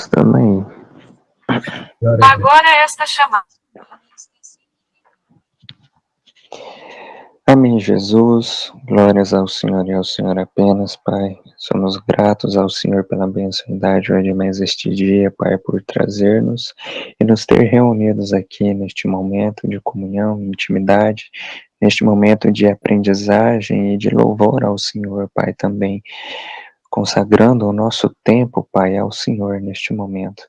Deus, também. Agora esta chamada. Amém, Jesus. Glórias ao Senhor e ao Senhor apenas, Pai. Somos gratos ao Senhor pela bênção e dádiva de mais este dia, Pai, por trazer-nos e nos ter reunidos aqui neste momento de comunhão, intimidade, neste momento de aprendizagem e de louvor ao Senhor, Pai, também, consagrando o nosso tempo, Pai, ao Senhor neste momento.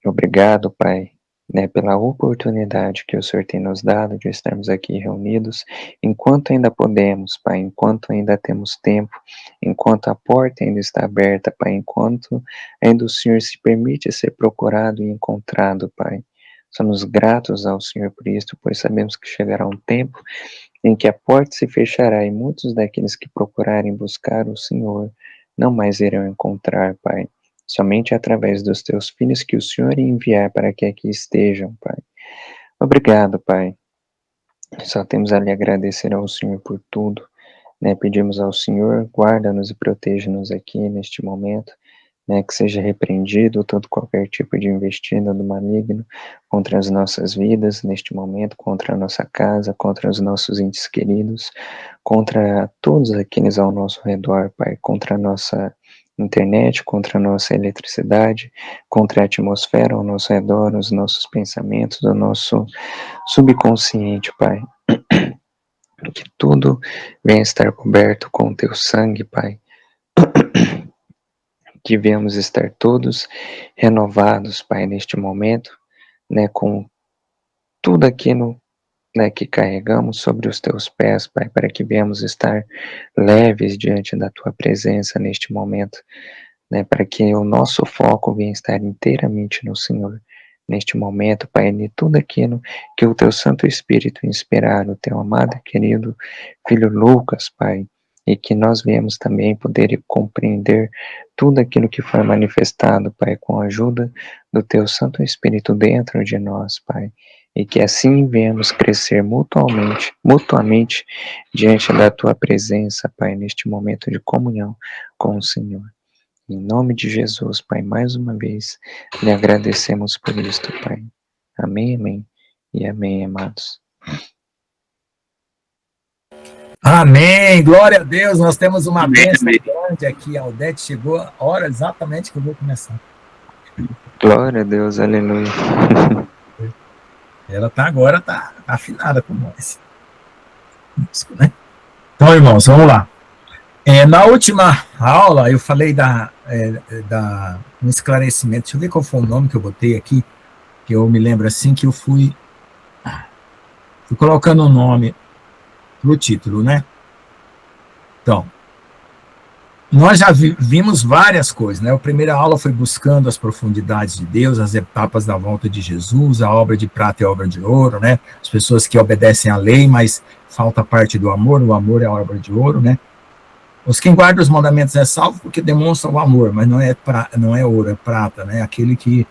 Obrigado, Pai, pela oportunidade que o Senhor tem nos dado de estarmos aqui reunidos, enquanto ainda podemos, Pai, enquanto ainda temos tempo, enquanto a porta ainda está aberta, Pai, enquanto ainda o Senhor se permite ser procurado e encontrado, Pai. Somos gratos ao Senhor por isso, pois sabemos que chegará um tempo em que a porta se fechará e muitos daqueles que procurarem buscar o Senhor não mais irão encontrar, Pai. Somente através dos teus filhos que o Senhor enviar para que aqui estejam, Pai. Obrigado, Pai. Só temos a lhe agradecer ao Senhor por tudo, Pedimos ao Senhor, guarda-nos e proteja-nos aqui neste momento, que seja repreendido todo qualquer tipo de investida do maligno contra as nossas vidas neste momento, contra a nossa casa, contra os nossos entes queridos, contra todos aqueles ao nosso redor, Pai, contra a nossa internet, contra a nossa eletricidade, contra a atmosfera ao nosso redor, os nossos pensamentos, o nosso subconsciente, Pai. Que tudo venha estar coberto com o teu sangue, Pai. Que venhamos estar todos renovados, Pai, neste momento, com tudo aquilo que carregamos sobre os teus pés, Pai, para que venhamos estar leves diante da tua presença neste momento, para que o nosso foco venha estar inteiramente no Senhor. Neste momento, Pai, de tudo aquilo que o teu Santo Espírito inspirar no teu amado e querido Filho Lucas, Pai, e que nós venhamos também poder compreender tudo aquilo que foi manifestado, Pai, com a ajuda do teu Santo Espírito dentro de nós, Pai, e que assim venhamos crescer mutuamente diante da tua presença, Pai, neste momento de comunhão com o Senhor. Em nome de Jesus, Pai, mais uma vez, lhe agradecemos por isto, Pai. Amém, amém e amém, amados. Amém, glória a Deus, nós temos uma bênção grande aqui, a Aldete chegou a hora exatamente que eu vou começar. Glória a Deus, aleluia. Ela agora tá afinada com nós. Então, irmãos, vamos lá. Na última aula, eu falei um esclarecimento. Deixa eu ver qual foi o nome que eu botei aqui, que eu me lembro assim, que eu fui colocando o nome no título, né? Então, nós já vimos várias coisas, né? A primeira aula foi buscando as profundidades de Deus, as etapas da volta de Jesus, a obra de prata e a obra de ouro, né? As pessoas que obedecem à lei, mas falta parte do amor, o amor é a obra de ouro, né? Os que guardam os mandamentos é salvo porque demonstram o amor, mas não é ouro, é prata, né? Aquele que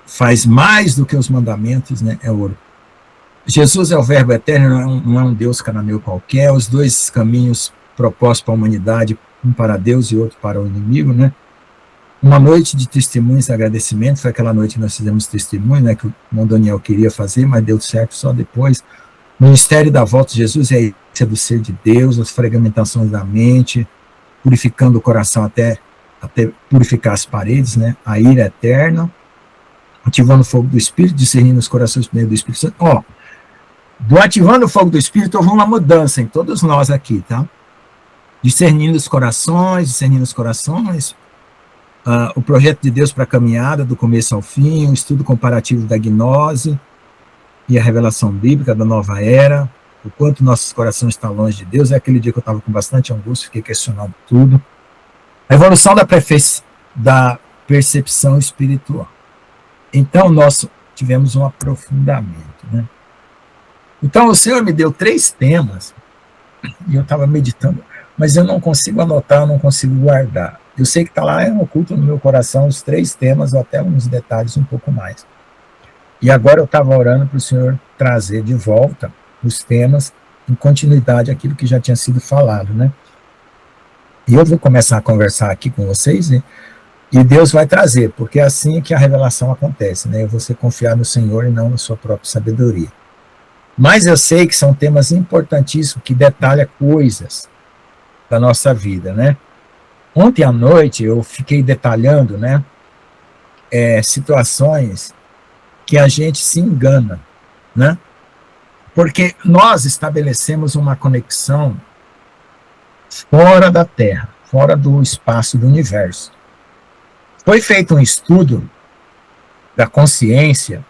faz mais do que os mandamentos, né? É ouro. Jesus é o verbo eterno, não é um Deus cananeu qualquer, os dois caminhos propostos para a humanidade, um para Deus e outro para o inimigo, né? Uma noite de testemunhos e agradecimento, foi aquela noite que nós fizemos testemunho, né? Que o irmão Daniel queria fazer, mas deu certo só depois. O ministério da volta de Jesus é a essência do ser de Deus, as fragmentações da mente, purificando o coração até purificar as paredes, né? A ira eterna, ativando o fogo do Espírito, discernindo os corações por meio do Espírito Santo. Do ativando o fogo do Espírito, houve uma mudança em todos nós aqui, tá? Discernindo os corações, o projeto de Deus para a caminhada, do começo ao fim, o estudo comparativo da gnose e a revelação bíblica da nova era, o quanto nossos corações estão longe de Deus. É aquele dia que eu estava com bastante angústia, fiquei questionando tudo. A evolução da percepção espiritual. Então, nós tivemos um aprofundamento, né? Então, o Senhor me deu 3 temas, e eu estava meditando, mas eu não consigo anotar, eu não consigo guardar. Eu sei que está lá, oculto no meu coração, os 3 temas, ou até uns detalhes um pouco mais. E agora eu estava orando para o Senhor trazer de volta os temas, em continuidade àquilo que já tinha sido falado, né? E eu vou começar a conversar aqui com vocês, né? E Deus vai trazer, porque é assim que a revelação acontece, né? Você confiar no Senhor e não na sua própria sabedoria. Mas eu sei que são temas importantíssimos que detalham coisas da nossa vida, né? Ontem à noite eu fiquei detalhando, né, situações que a gente se engana, né? Porque nós estabelecemos uma conexão fora da Terra, fora do espaço do universo. Foi feito um estudo da consciência,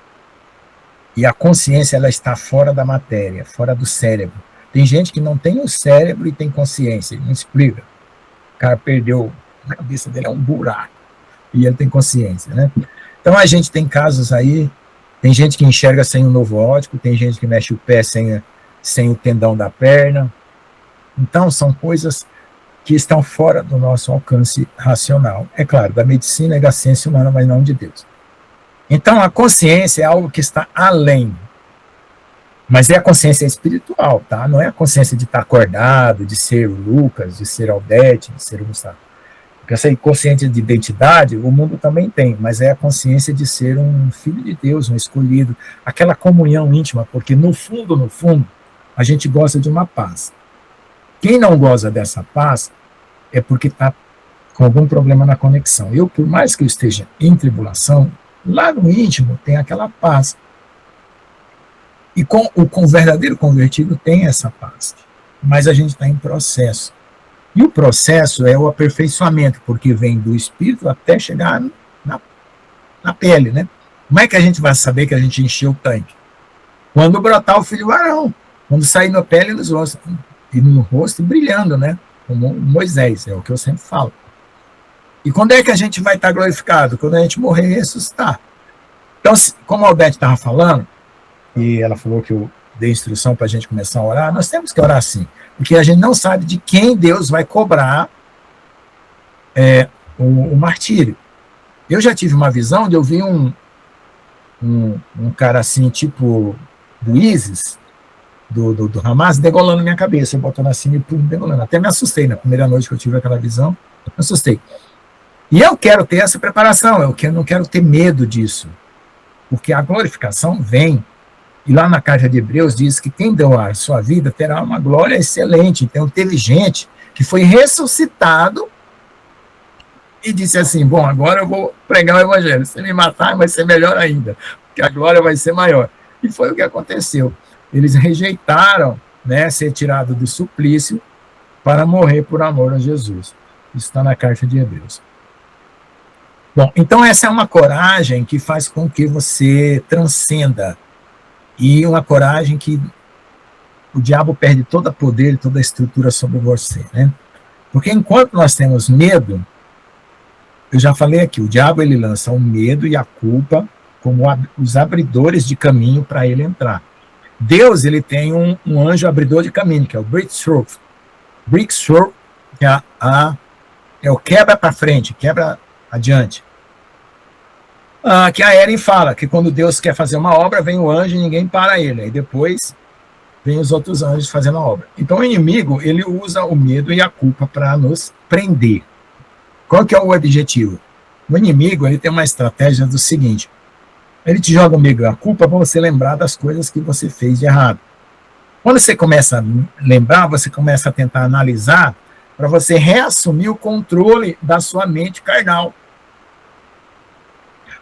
e a consciência ela está fora da matéria, fora do cérebro. Tem gente que não tem o cérebro e tem consciência, não explica. O cara perdeu, a cabeça dele é um buraco, e ele tem consciência, né? Então a gente tem casos aí, tem gente que enxerga sem o novo óptico, tem gente que mexe o pé sem o tendão da perna. Então são coisas que estão fora do nosso alcance racional. É claro, da medicina e da ciência humana, mas não de Deus. Então, a consciência é algo que está além. Mas é a consciência espiritual, tá? Não é a consciência de estar acordado, de ser o Lucas, de ser Aldete, de ser o Gustavo. Porque essa consciência de identidade, o mundo também tem, mas é a consciência de ser um filho de Deus, um escolhido, aquela comunhão íntima, porque no fundo, a gente gosta de uma paz. Quem não goza dessa paz é porque está com algum problema na conexão. Eu, por mais que eu esteja em tribulação, lá no íntimo tem aquela paz. E com o verdadeiro convertido tem essa paz. Mas a gente está em processo. E o processo é o aperfeiçoamento, porque vem do espírito até chegar na pele, né? Como é que a gente vai saber que a gente encheu o tanque? Quando brotar o filho varão, quando sair na pele e no rosto brilhando, né? Como Moisés, é o que eu sempre falo. E quando é que a gente vai estar glorificado? Quando a gente morrer e ressuscitar. Então, como a Aldete estava falando, e ela falou que eu dei instrução para a gente começar a orar, nós temos que orar assim, porque a gente não sabe de quem Deus vai cobrar o martírio. Eu já tive uma visão de eu vi um cara assim, tipo do ISIS, do Hamas, degolando minha cabeça, botando assim e pum, degolando. Até me assustei na primeira noite que eu tive aquela visão, me assustei. E eu quero ter essa preparação, eu não quero ter medo disso, porque a glorificação vem, e lá na carta de Hebreus diz que quem deu a sua vida terá uma glória excelente. Então teve gente que foi ressuscitado e disse assim, bom, agora eu vou pregar o evangelho, se me matar vai ser melhor ainda, porque a glória vai ser maior. E foi o que aconteceu. Eles rejeitaram, né, ser tirado do suplício para morrer por amor a Jesus. Isso está na carta de Hebreus. Bom, então essa é uma coragem que faz com que você transcenda, e uma coragem que o diabo perde todo o poder e toda a estrutura sobre você, né? Porque enquanto nós temos medo, eu já falei aqui, o diabo ele lança o medo e a culpa como os abridores de caminho para ele entrar. Deus ele tem um anjo abridor de caminho, que é o Breakthrough. Breakthrough, que é o quebra para frente, quebra adiante. Que a Eren fala, que quando Deus quer fazer uma obra, vem o anjo e ninguém para ele. Aí depois vem os outros anjos fazendo a obra. Então o inimigo, ele usa o medo e a culpa para nos prender. Qual que é o objetivo? O inimigo, ele tem uma estratégia do seguinte, ele te joga o medo e a culpa para você lembrar das coisas que você fez de errado. Quando você começa a lembrar, você começa a tentar analisar para você reassumir o controle da sua mente carnal.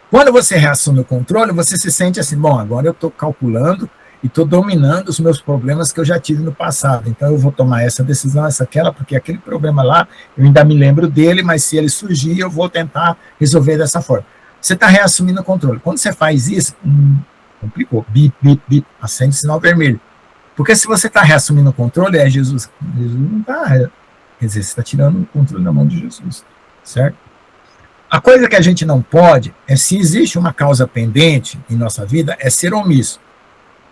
Quando você reassume o controle, você se sente assim, bom, agora eu estou calculando e estou dominando os meus problemas que eu já tive no passado. Então eu vou tomar essa decisão, essa, aquela, porque aquele problema lá, eu ainda me lembro dele, mas se ele surgir, eu vou tentar resolver dessa forma. Você está reassumindo o controle. Quando você faz isso, complicou, bip, bip, bip, acende o sinal vermelho. Porque se você está reassumindo o controle, Jesus não está, quer dizer, você está tirando o controle da mão de Jesus, certo? A coisa que a gente não pode é, se existe uma causa pendente em nossa vida, é ser omisso.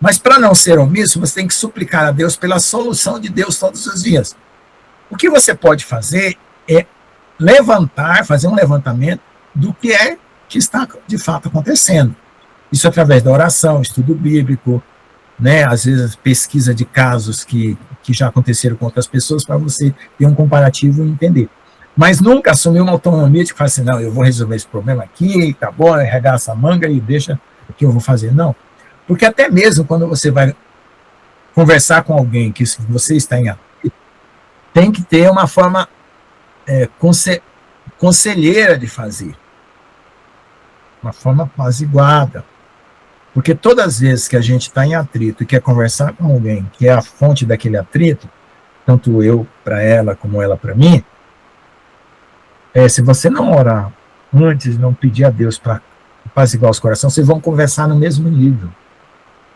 Mas para não ser omisso, você tem que suplicar a Deus pela solução de Deus todos os dias. O que você pode fazer é fazer um levantamento do que é que está de fato acontecendo. Isso através da oração, estudo bíblico, né? Às vezes pesquisa de casos que já aconteceram com outras pessoas, para você ter um comparativo e entender. mas nunca assumiu uma autonomia de falar assim, não, eu vou resolver esse problema aqui, tá bom, arregaça a manga e deixa o que eu vou fazer. Não, porque até mesmo quando você vai conversar com alguém que você está em atrito, tem que ter uma forma conselheira de fazer, uma forma apaziguada, porque todas as vezes que a gente está em atrito e quer conversar com alguém que é a fonte daquele atrito, tanto eu para ela como ela para mim, se você não orar antes, não pedir a Deus para apaziguar os corações, vocês vão conversar no mesmo nível.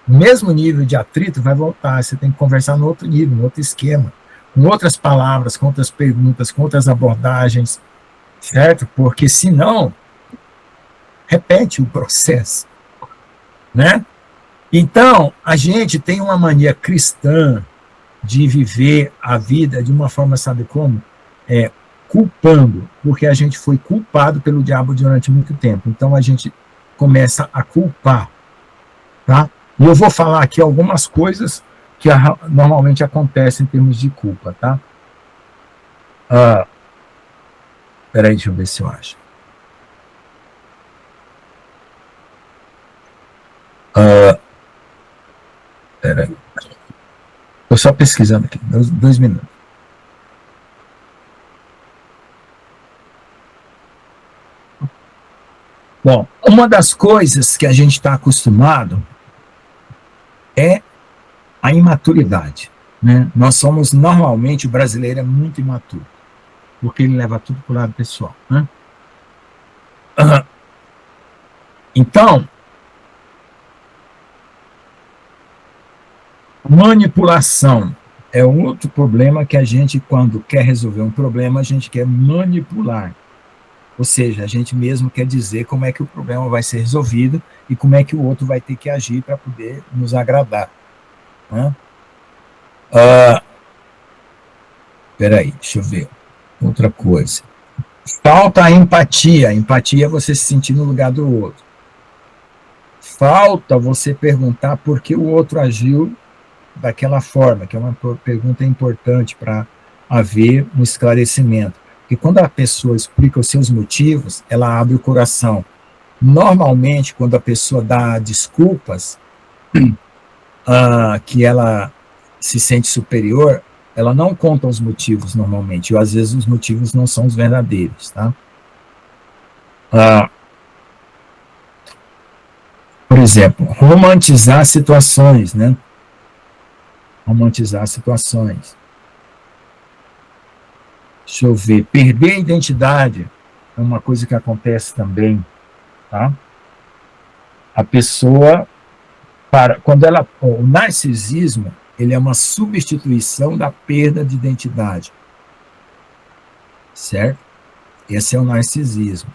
O mesmo nível de atrito vai voltar, você tem que conversar no outro nível, no outro esquema, com outras palavras, com outras perguntas, com outras abordagens, certo? Porque senão, repete o processo, né? Então, a gente tem uma mania cristã de viver a vida de uma forma, sabe como? Culpando, porque a gente foi culpado pelo diabo durante muito tempo. Então, a gente começa a culpar, tá? E eu vou falar aqui algumas coisas que normalmente acontecem em termos de culpa, tá? Peraí, deixa eu ver se eu acho. Peraí. Estou só pesquisando aqui, 2 minutos. Bom, uma das coisas que a gente está acostumado é a imaturidade, né? Nós somos, normalmente, o brasileiro é muito imaturo, porque ele leva tudo para o lado pessoal, né? Então, manipulação é outro problema que a gente, quando quer resolver um problema, a gente quer manipular. Ou seja, a gente mesmo quer dizer como é que o problema vai ser resolvido e como é que o outro vai ter que agir para poder nos agradar. Né? Peraí, deixa eu ver. Outra coisa. Falta a empatia. Empatia é você se sentir no lugar do outro. Falta você perguntar por que o outro agiu daquela forma, que é uma pergunta importante para haver um esclarecimento. Porque quando a pessoa explica os seus motivos, ela abre o coração. Normalmente, quando a pessoa dá desculpas, que ela se sente superior, ela não conta os motivos normalmente, ou às vezes os motivos não são os verdadeiros, tá? Por exemplo, romantizar situações, né? Romantizar situações. Deixa eu ver. Perder a identidade é uma coisa que acontece também, tá? A pessoa, o narcisismo, ele é uma substituição da perda de identidade, certo? Esse é o narcisismo.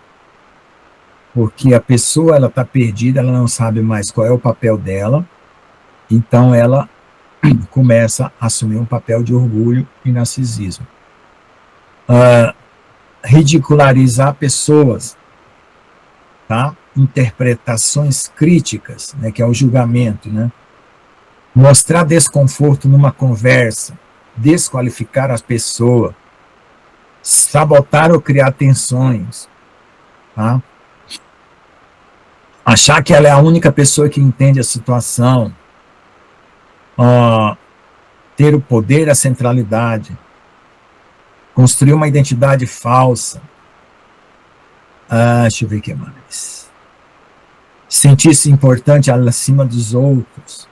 Porque a pessoa, ela está perdida, ela não sabe mais qual é o papel dela, então ela começa a assumir um papel de orgulho e narcisismo. Ridicularizar pessoas, tá? Interpretações críticas, né, que é o julgamento, né? Mostrar desconforto numa conversa, desqualificar a pessoa, sabotar ou criar tensões, tá? Achar que ela é a única pessoa que entende a situação, ter o poder, a centralidade, construir uma identidade falsa. Deixa eu ver o que mais. Sentir-se importante acima dos outros.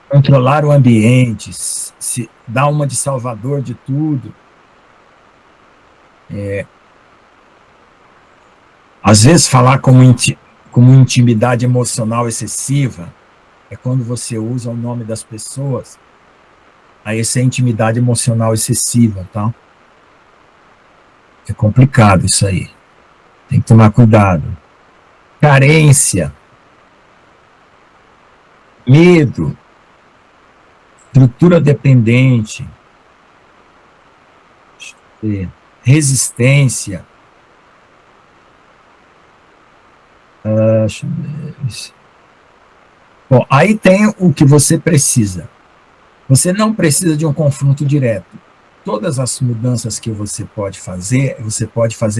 Controlar o ambiente, se dar uma de salvador de tudo. Às vezes falar como intimidade emocional excessiva é quando você usa o nome das pessoas. Aí essa é intimidade emocional excessiva, tá? É complicado isso aí. Tem que tomar cuidado. Carência. Medo. Estrutura dependente. Resistência. Deixa eu ver. Bom, aí tem o que você precisa. Você não precisa de um confronto direto. todas as mudanças que você pode fazer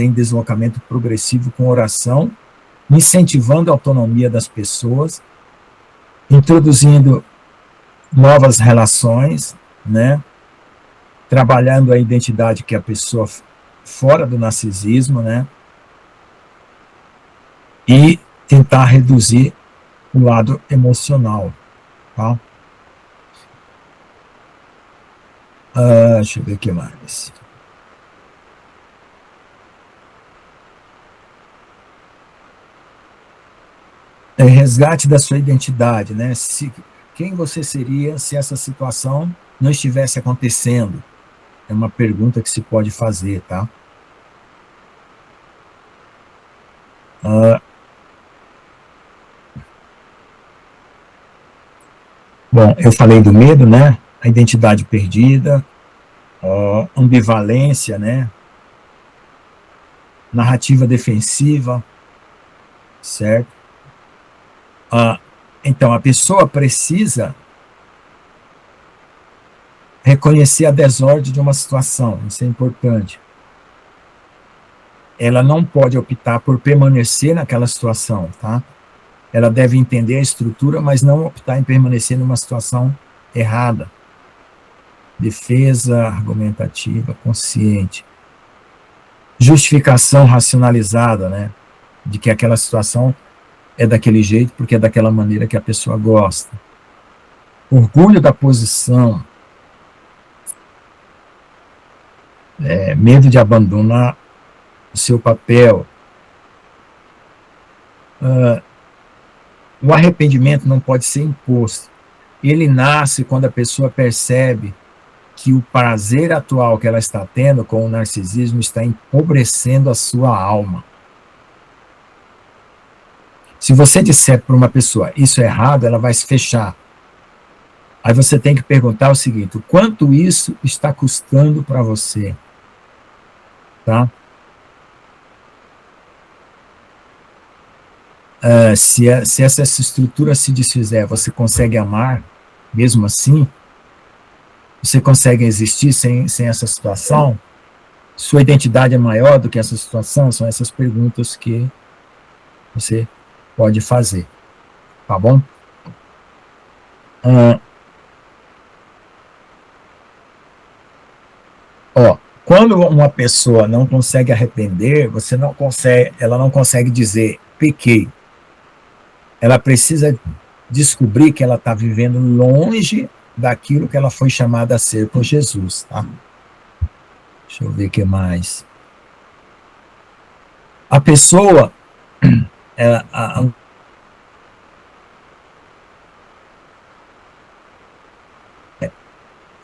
em deslocamento progressivo com oração, incentivando a autonomia das pessoas, introduzindo novas relações, né? Trabalhando a identidade que é a pessoa fora do narcisismo, né? E tentar reduzir o lado emocional, tá? Deixa eu ver o que mais. Resgate da sua identidade, né? Quem você seria se essa situação não estivesse acontecendo? É uma pergunta que se pode fazer, tá? Bom, eu falei do medo, né? A identidade perdida, ambivalência, né? Narrativa defensiva, certo? Então, a pessoa precisa reconhecer a desordem de uma situação, isso é importante. Ela não pode optar por permanecer naquela situação, tá? Ela deve entender a estrutura, mas não optar em permanecer numa situação errada. Defesa argumentativa, consciente. Justificação racionalizada, né? De que aquela situação é daquele jeito porque é daquela maneira que a pessoa gosta. Orgulho da posição. Medo de abandonar o seu papel. O arrependimento não pode ser imposto. Ele nasce quando a pessoa percebe que o prazer atual que ela está tendo com o narcisismo está empobrecendo a sua alma. Se você disser para uma pessoa, isso é errado, ela vai se fechar. Aí você tem que perguntar o seguinte, o quanto isso está custando para você? Tá? Se essa estrutura se desfizer, você consegue amar mesmo assim? Você consegue existir sem essa situação? Sua identidade é maior do que essa situação? São essas perguntas que você pode fazer, tá bom? Quando uma pessoa não consegue arrepender, ela não consegue dizer, pequei. Ela precisa descobrir que ela está vivendo longe daquilo que ela foi chamada a ser por Jesus, tá? Deixa eu ver o que mais. A pessoa,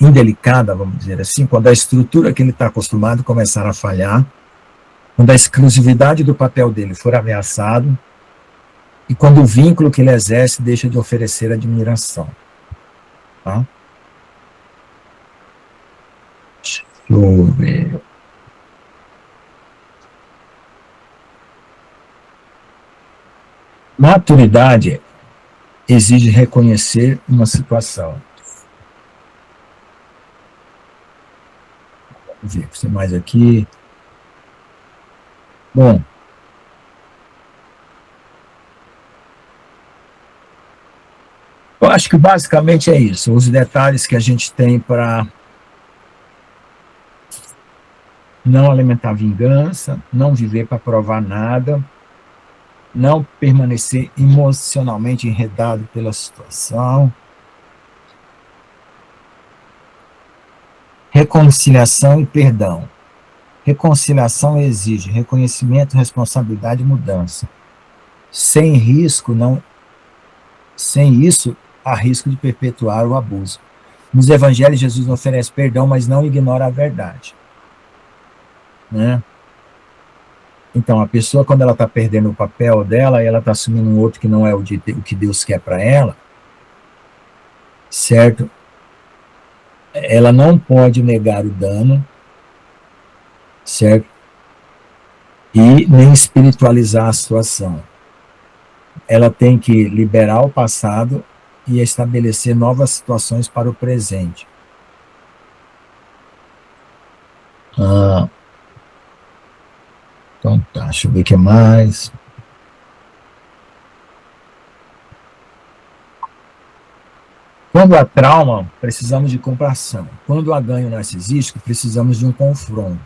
indelicada, vamos dizer assim, quando a estrutura que ele está acostumado começar a falhar, quando a exclusividade do papel dele for ameaçado, e quando o vínculo que ele exerce deixa de oferecer admiração. Tá? Deixa eu ver. Maturidade exige reconhecer uma situação. Vamos ver, tem mais aqui. Bom, eu acho que basicamente é isso. Os detalhes que a gente tem para não alimentar vingança, não viver para provar nada, não permanecer emocionalmente enredado pela situação, reconciliação e perdão. Reconciliação exige reconhecimento, responsabilidade e mudança. Sem isso, há risco de perpetuar o abuso. Nos evangelhos, Jesus oferece perdão, mas não ignora a verdade. Né? Então, a pessoa, quando ela está perdendo o papel dela, ela está assumindo um outro que não é o que Deus quer para ela, certo? Ela não pode negar o dano, certo? E nem espiritualizar a situação. Ela tem que liberar o passado e estabelecer novas situações para o presente. Então tá, deixa eu ver o que mais. Quando há trauma, precisamos de compaixão. Quando há ganho narcisístico, precisamos de um confronto.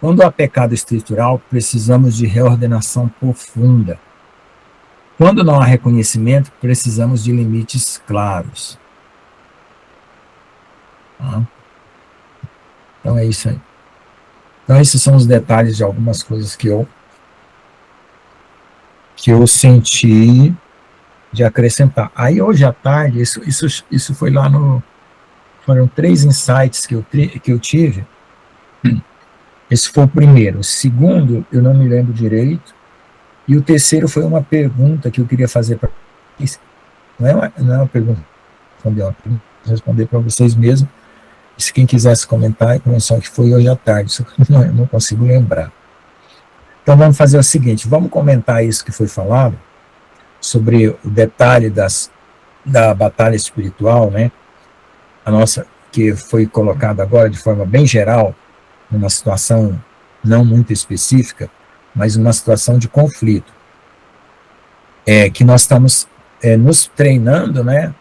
Quando há pecado estrutural, precisamos de reordenação profunda. Quando não há reconhecimento, precisamos de limites claros. Tá? Então é isso aí. Então esses são os detalhes de algumas coisas que eu senti de acrescentar. Aí hoje à tarde, isso foi lá no... Foram 3 insights que eu tive. Esse foi o primeiro. O segundo, eu não me lembro direito. E o terceiro foi uma pergunta que eu queria fazer para vocês. Não é uma pergunta, responder para vocês mesmos. E se quem quisesse comentar, só que foi hoje à tarde, isso eu não consigo lembrar. Então vamos fazer o seguinte, vamos comentar isso que foi falado, sobre o detalhe da batalha espiritual, né? A nossa, que foi colocada agora de forma bem geral, numa situação não muito específica, mas uma situação de conflito. Que nós estamos nos treinando, né?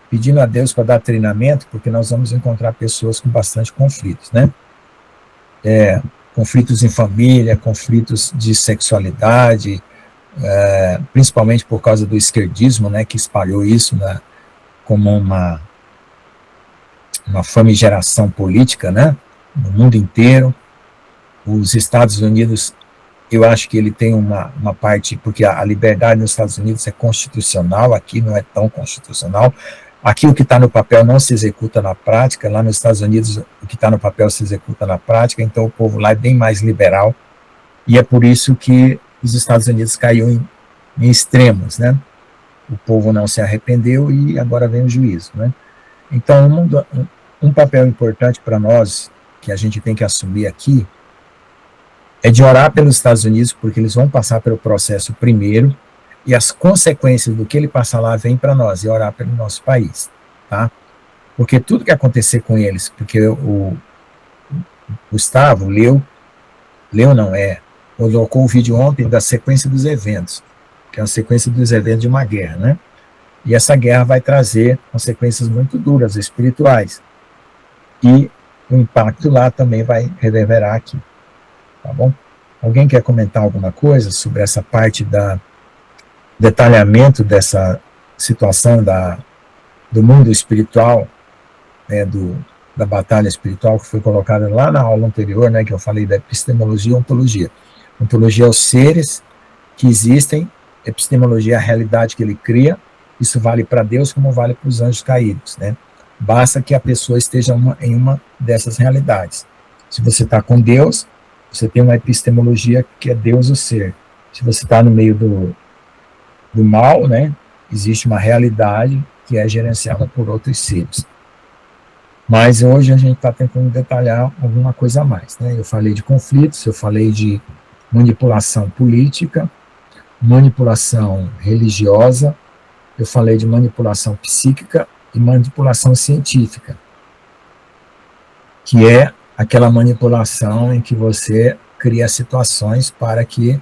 Pedindo a Deus para dar treinamento, porque nós vamos encontrar pessoas com bastante conflitos, né? Conflitos em família, conflitos de sexualidade, principalmente por causa do esquerdismo, né, que espalhou isso como uma famigeração política, né, no mundo inteiro. Os Estados Unidos, eu acho que ele tem uma parte, porque a liberdade nos Estados Unidos é constitucional, aqui não é tão constitucional. Aqui o que está no papel não se executa na prática, lá nos Estados Unidos o que está no papel se executa na prática, então o povo lá é bem mais liberal, e é por isso que os Estados Unidos caiu em extremos, né? O povo não se arrependeu e agora vem o juízo, né? Então, um papel importante para nós, que a gente tem que assumir aqui, é de orar pelos Estados Unidos, porque eles vão passar pelo processo primeiro, e as consequências do que ele passar lá vem para nós, e orar pelo nosso país, tá? Porque tudo que acontecer com eles, porque o Gustavo colocou o vídeo ontem da sequência dos eventos, que é uma sequência dos eventos de uma guerra, né? E essa guerra vai trazer consequências muito duras, espirituais, e o impacto lá também vai reverberar aqui, tá bom? Alguém quer comentar alguma coisa sobre essa parte detalhamento dessa situação do mundo espiritual, né, da batalha espiritual que foi colocada lá na aula anterior, né, que eu falei da epistemologia e ontologia. Ontologia é os seres que existem, epistemologia é a realidade que ele cria, isso vale para Deus como vale para os anjos caídos, né? Basta que a pessoa esteja em uma dessas realidades. Se você está com Deus, você tem uma epistemologia que é Deus o ser. Se você está no meio do mal, né, existe uma realidade que é gerenciada por outros seres. Mas hoje a gente está tentando detalhar alguma coisa a mais, né? Eu falei de conflitos, eu falei de manipulação política, manipulação religiosa, eu falei de manipulação psíquica e manipulação científica, que é aquela manipulação em que você cria situações para que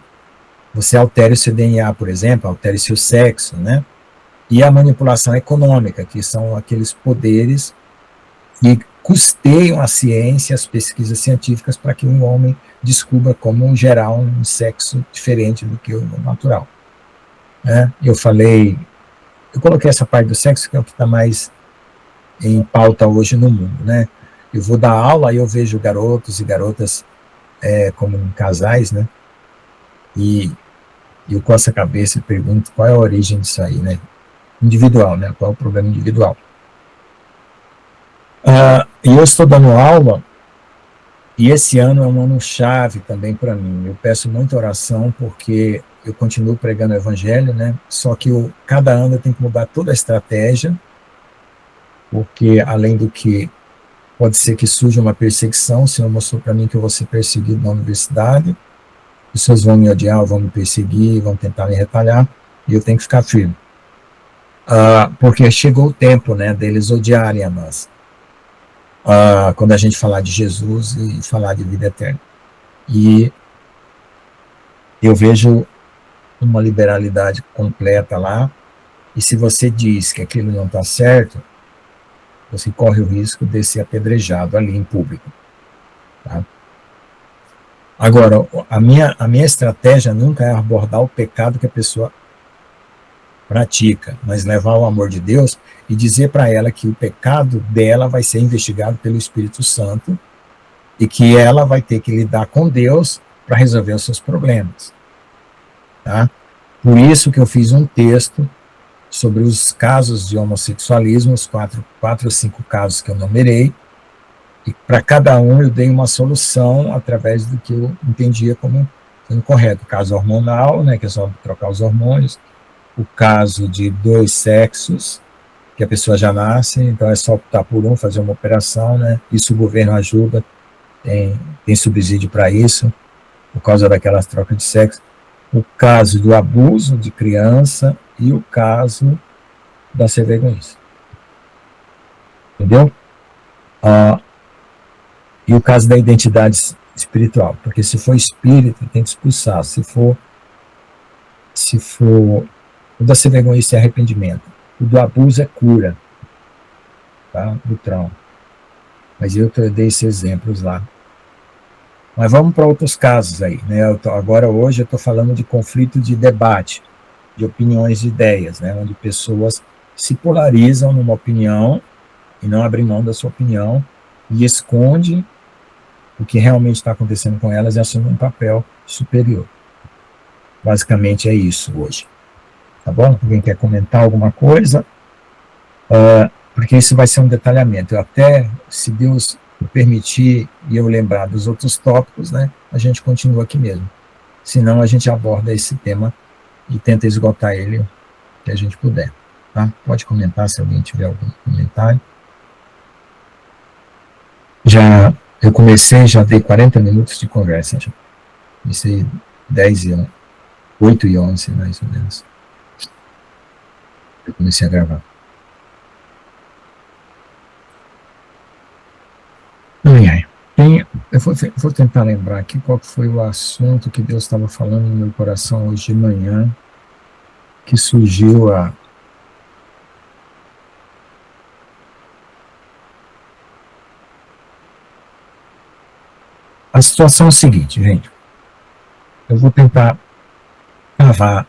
você altere o seu DNA, por exemplo, altere seu sexo, né? E a manipulação econômica, que são aqueles poderes que custeiam a ciência, as pesquisas científicas, para que um homem descubra como gerar um sexo diferente do que o natural. Né? Eu coloquei essa parte do sexo, que é o que está mais em pauta hoje no mundo, né? Eu vou dar aula, aí eu vejo garotos e garotas como casais, né? E eu coço a cabeça e pergunto qual é a origem disso aí, né? Individual, né? Qual é o problema individual? E eu estou dando aula, e esse ano é um ano chave também para mim. Eu peço muita oração, porque eu continuo pregando o evangelho, né? Só que cada ano eu tenho que mudar toda a estratégia, porque além do que pode ser que surja uma perseguição, o Senhor mostrou para mim que eu vou ser perseguido na universidade, as pessoas vão me odiar, vão me perseguir, vão tentar me retalhar, e eu tenho que ficar firme. Porque chegou o tempo, né, deles odiarem a nós. quando a gente falar de Jesus e falar de vida eterna. E eu vejo uma liberalidade completa lá, e se você diz que aquilo não está certo, você corre o risco de ser apedrejado ali em público. Tá? Agora, a minha estratégia nunca é abordar o pecado que a pessoa pratica, mas levar o amor de Deus e dizer para ela que o pecado dela vai ser investigado pelo Espírito Santo e que ela vai ter que lidar com Deus para resolver os seus problemas. Tá? Por isso que eu fiz um texto sobre os casos de homossexualismo, os quatro ou cinco casos que eu numerei, e para cada um eu dei uma solução através do que eu entendia como sendo correto. O caso hormonal, né, que é só trocar os hormônios, o caso de 2 sexos, que a pessoa já nasce, então é só optar por um, fazer uma operação, né, isso o governo ajuda, tem subsídio para isso, por causa daquelas trocas de sexo. O caso do abuso de criança e o caso da ser egoísta. Entendeu? E o caso da identidade espiritual, porque se for espírito, tem que expulsar. Se for o da ser egoísta é arrependimento. O do abuso é cura. Tá? Do trauma. Mas eu dei esses exemplos lá. Mas vamos para outros casos aí, né? Hoje eu estou falando de conflito de debate, de opiniões e ideias, né? Onde pessoas se polarizam numa opinião e não abrem mão da sua opinião e esconde o que realmente está acontecendo com elas e assumem um papel superior. Basicamente é isso hoje. Tá bom? Alguém quer comentar alguma coisa? Porque isso vai ser um detalhamento. Eu até, se Deus permitir e eu lembrar dos outros tópicos, né, a gente continua aqui mesmo. Senão a gente aborda esse tema e tenta esgotar ele que a gente puder. Tá? Pode comentar se alguém tiver algum comentário. Eu comecei, já dei 40 minutos de conversa. Já. Comecei 8 e 11, mais ou menos. Eu comecei a gravar. Eu vou tentar lembrar aqui qual foi o assunto que Deus estava falando no meu coração hoje de manhã, que surgiu a situação é a seguinte, gente. Eu vou tentar gravar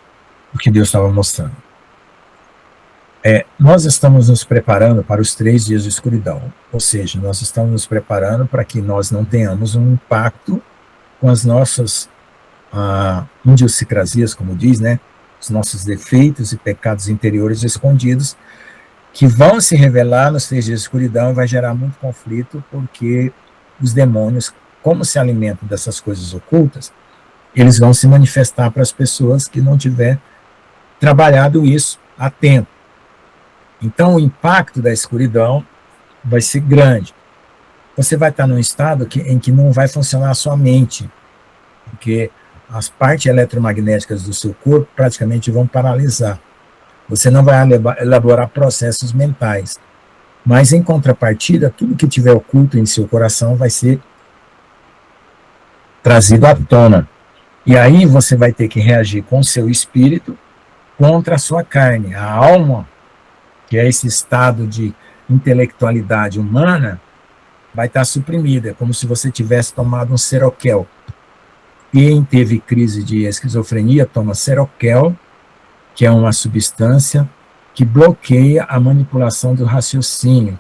o que Deus estava mostrando. Nós estamos nos preparando para os 3 dias de escuridão, ou seja, nós estamos nos preparando para que nós não tenhamos um impacto com as nossas idiosincrasias, como diz, né, os nossos defeitos e pecados interiores escondidos, que vão se revelar nos 3 dias de escuridão e vai gerar muito conflito, porque os demônios, como se alimentam dessas coisas ocultas, eles vão se manifestar para as pessoas que não tiver trabalhado isso a tempo. Então, o impacto da escuridão vai ser grande. Você vai estar num estado em que não vai funcionar a sua mente, porque as partes eletromagnéticas do seu corpo praticamente vão paralisar. Você não vai elaborar processos mentais. Mas, em contrapartida, tudo que tiver oculto em seu coração vai ser trazido à tona. E aí você vai ter que reagir com o seu espírito contra a sua carne. A alma, que é esse estado de intelectualidade humana, vai estar suprimida, como se você tivesse tomado um Seroquel. Quem teve crise de esquizofrenia toma Seroquel, que é uma substância que bloqueia a manipulação do raciocínio,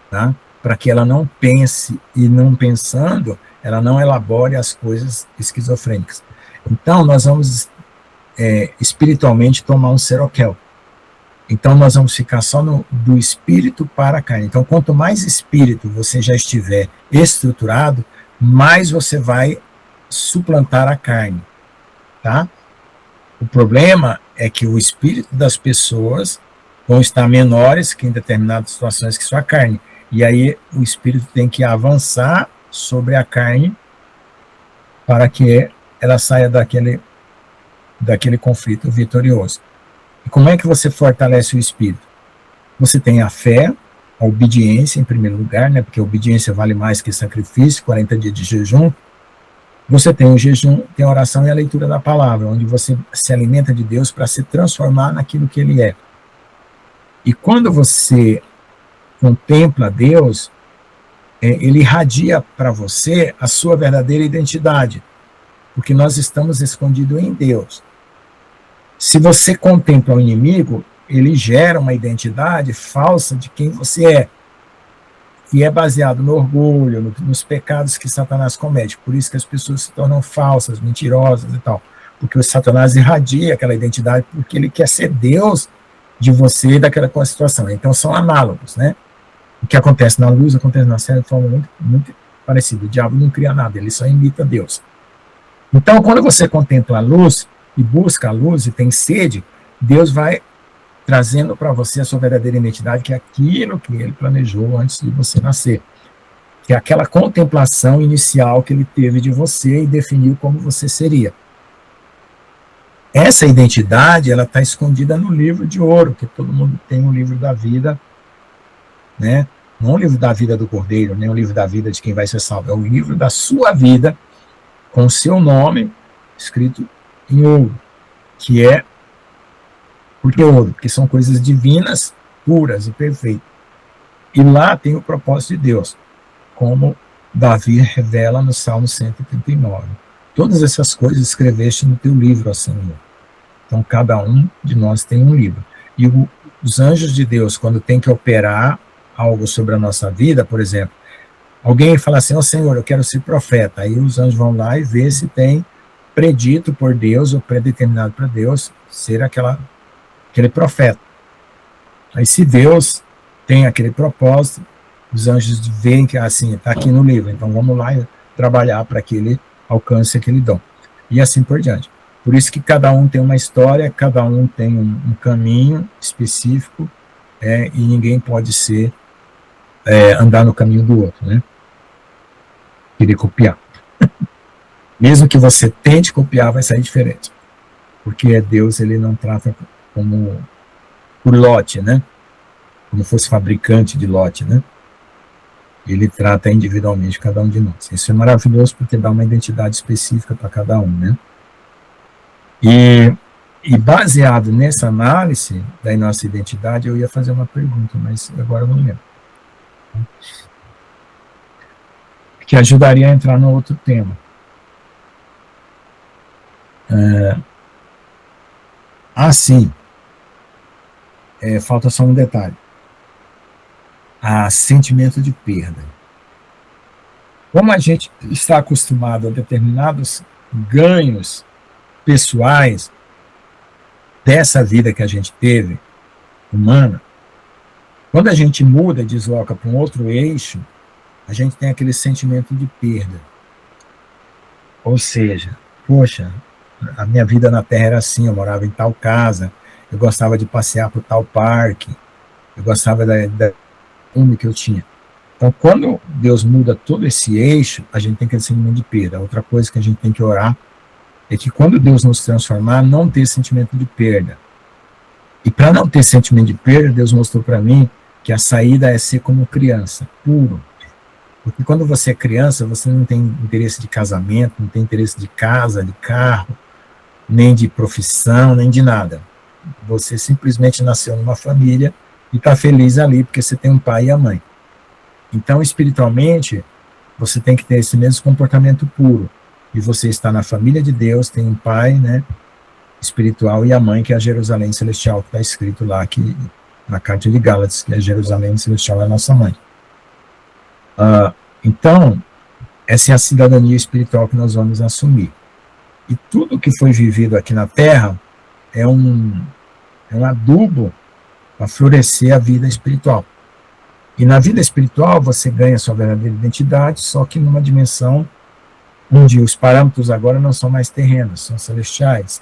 tá? Para que ela não pense, e não pensando, ela não elabore as coisas esquizofrênicas. Então, nós vamos espiritualmente tomar um Seroquel. Então, nós vamos ficar só do espírito para a carne. Então, quanto mais espírito você já estiver estruturado, mais você vai suplantar a carne, tá? O problema é que o espírito das pessoas vão estar menores que em determinadas situações que sua carne. E aí, o espírito tem que avançar sobre a carne para que ela saia daquele conflito vitorioso. E como é que você fortalece o espírito? Você tem a fé, a obediência em primeiro lugar, né? Porque a obediência vale mais que sacrifício, 40 dias de jejum. Você tem o jejum, tem a oração e a leitura da palavra, onde você se alimenta de Deus para se transformar naquilo que Ele é. E quando você contempla Deus, Ele irradia para você a sua verdadeira identidade, porque nós estamos escondidos em Deus. Se você contempla o inimigo, ele gera uma identidade falsa de quem você é, que é baseado no orgulho, nos pecados que Satanás comete. Por isso que as pessoas se tornam falsas, mentirosas e tal. Porque o Satanás irradia aquela identidade porque ele quer ser Deus de você e daquela situação. Então são análogos, né? O que acontece na luz acontece na cena de forma muito, muito parecida. O diabo não cria nada, ele só imita Deus. Então, quando você contempla a luz e busca a luz e tem sede, Deus vai trazendo para você a sua verdadeira identidade, que é aquilo que Ele planejou antes de você nascer. Que é aquela contemplação inicial que Ele teve de você e definiu como você seria. Essa identidade, ela está escondida no livro de ouro, que todo mundo tem um livro da vida, né? Não o livro da vida do Cordeiro, nem o livro da vida de quem vai ser salvo, é o livro da sua vida, com o seu nome escrito em ouro, que é porque ouro, porque são coisas divinas, puras e perfeitas. E lá tem o propósito de Deus, como Davi revela no Salmo 139. Todas essas coisas escreveste no teu livro, ó Senhor. Então, cada um de nós tem um livro. E os anjos de Deus, quando tem que operar algo sobre a nossa vida, por exemplo, alguém fala assim, ó Senhor, eu quero ser profeta. Aí os anjos vão lá e vê se tem predito por Deus, ou predeterminado para Deus, ser aquele profeta. Aí se Deus tem aquele propósito, os anjos veem que assim, está aqui no livro, então vamos lá e trabalhar para que ele alcance aquele dom. E assim por diante. Por isso que cada um tem uma história, cada um tem um caminho específico, e ninguém pode andar no caminho do outro, né? Querer copiar. Mesmo que você tente copiar, vai sair diferente. Porque Deus, ele não trata como por lote, né? Como fosse fabricante de lote, né? Ele trata individualmente cada um de nós. Isso é maravilhoso porque dá uma identidade específica para cada um, né? E baseado nessa análise da nossa identidade, eu ia fazer uma pergunta, mas agora eu não lembro. Que ajudaria a entrar no outro tema. Sim. Falta só um detalhe. Sentimento de perda. Como a gente está acostumado a determinados ganhos pessoais dessa vida que a gente teve, humana, quando a gente muda e desloca para um outro eixo, a gente tem aquele sentimento de perda. Ou seja, poxa, a minha vida na Terra era assim, eu morava em tal casa, eu gostava de passear por tal parque, eu gostava da fome que eu tinha. Então, quando Deus muda todo esse eixo, a gente tem aquele sentimento de perda. Outra coisa que a gente tem que orar é que quando Deus nos transformar, não ter sentimento de perda. E para não ter sentimento de perda, Deus mostrou para mim que a saída é ser como criança, puro. Porque quando você é criança, você não tem interesse de casamento, não tem interesse de casa, de carro, nem de profissão, nem de nada. Você simplesmente nasceu numa família e está feliz ali, porque você tem um pai e a mãe. Então, espiritualmente, você tem que ter esse mesmo comportamento puro. E você está na família de Deus, tem um pai, né, espiritual, e a mãe, que é a Jerusalém Celestial, que está escrito lá aqui, na carta de Gálatas, que a Jerusalém Celestial é a nossa mãe. Então, essa é a cidadania espiritual que nós vamos assumir. E tudo que foi vivido aqui na Terra é um adubo para florescer a vida espiritual. E na vida espiritual você ganha sua verdadeira identidade, só que numa dimensão onde os parâmetros agora não são mais terrenos, são celestiais.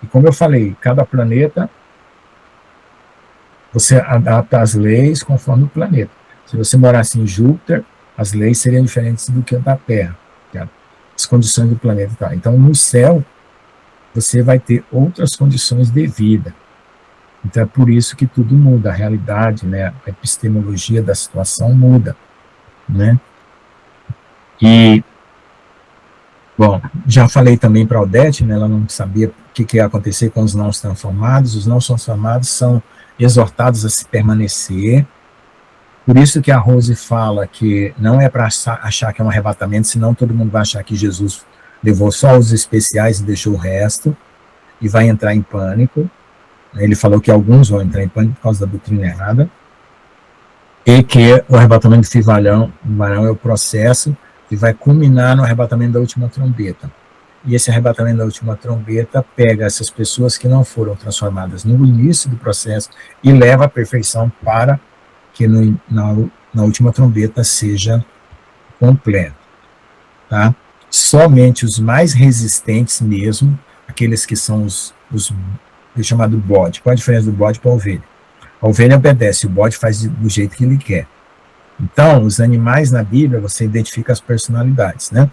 E como eu falei, cada planeta, você adapta as leis conforme o planeta. Se você morasse em Júpiter, as leis seriam diferentes do que a da Terra, as condições do planeta. Tá? Então, no céu, você vai ter outras condições de vida. Então é por isso que tudo muda, a realidade, né, a epistemologia da situação muda, né? E, bom, já falei também para a Odete, né, ela não sabia o que ia acontecer com os não transformados. Os não transformados são exortados a se permanecer. Por isso que a Rose fala que não é para achar que é um arrebatamento, senão todo mundo vai achar que Jesus levou só os especiais e deixou o resto, e vai entrar em pânico. Ele falou que alguns vão entrar em pânico por causa da doutrina errada, e que o arrebatamento de varão é o processo que vai culminar no arrebatamento da última trombeta. E esse arrebatamento da última trombeta pega essas pessoas que não foram transformadas no início do processo e leva à perfeição para que na última trombeta seja completo. Tá? Somente os mais resistentes mesmo, aqueles que são os chamado bode. Qual a diferença do bode para a ovelha? A ovelha obedece, o bode faz do jeito que ele quer. Então, os animais na Bíblia, você identifica as personalidades, né?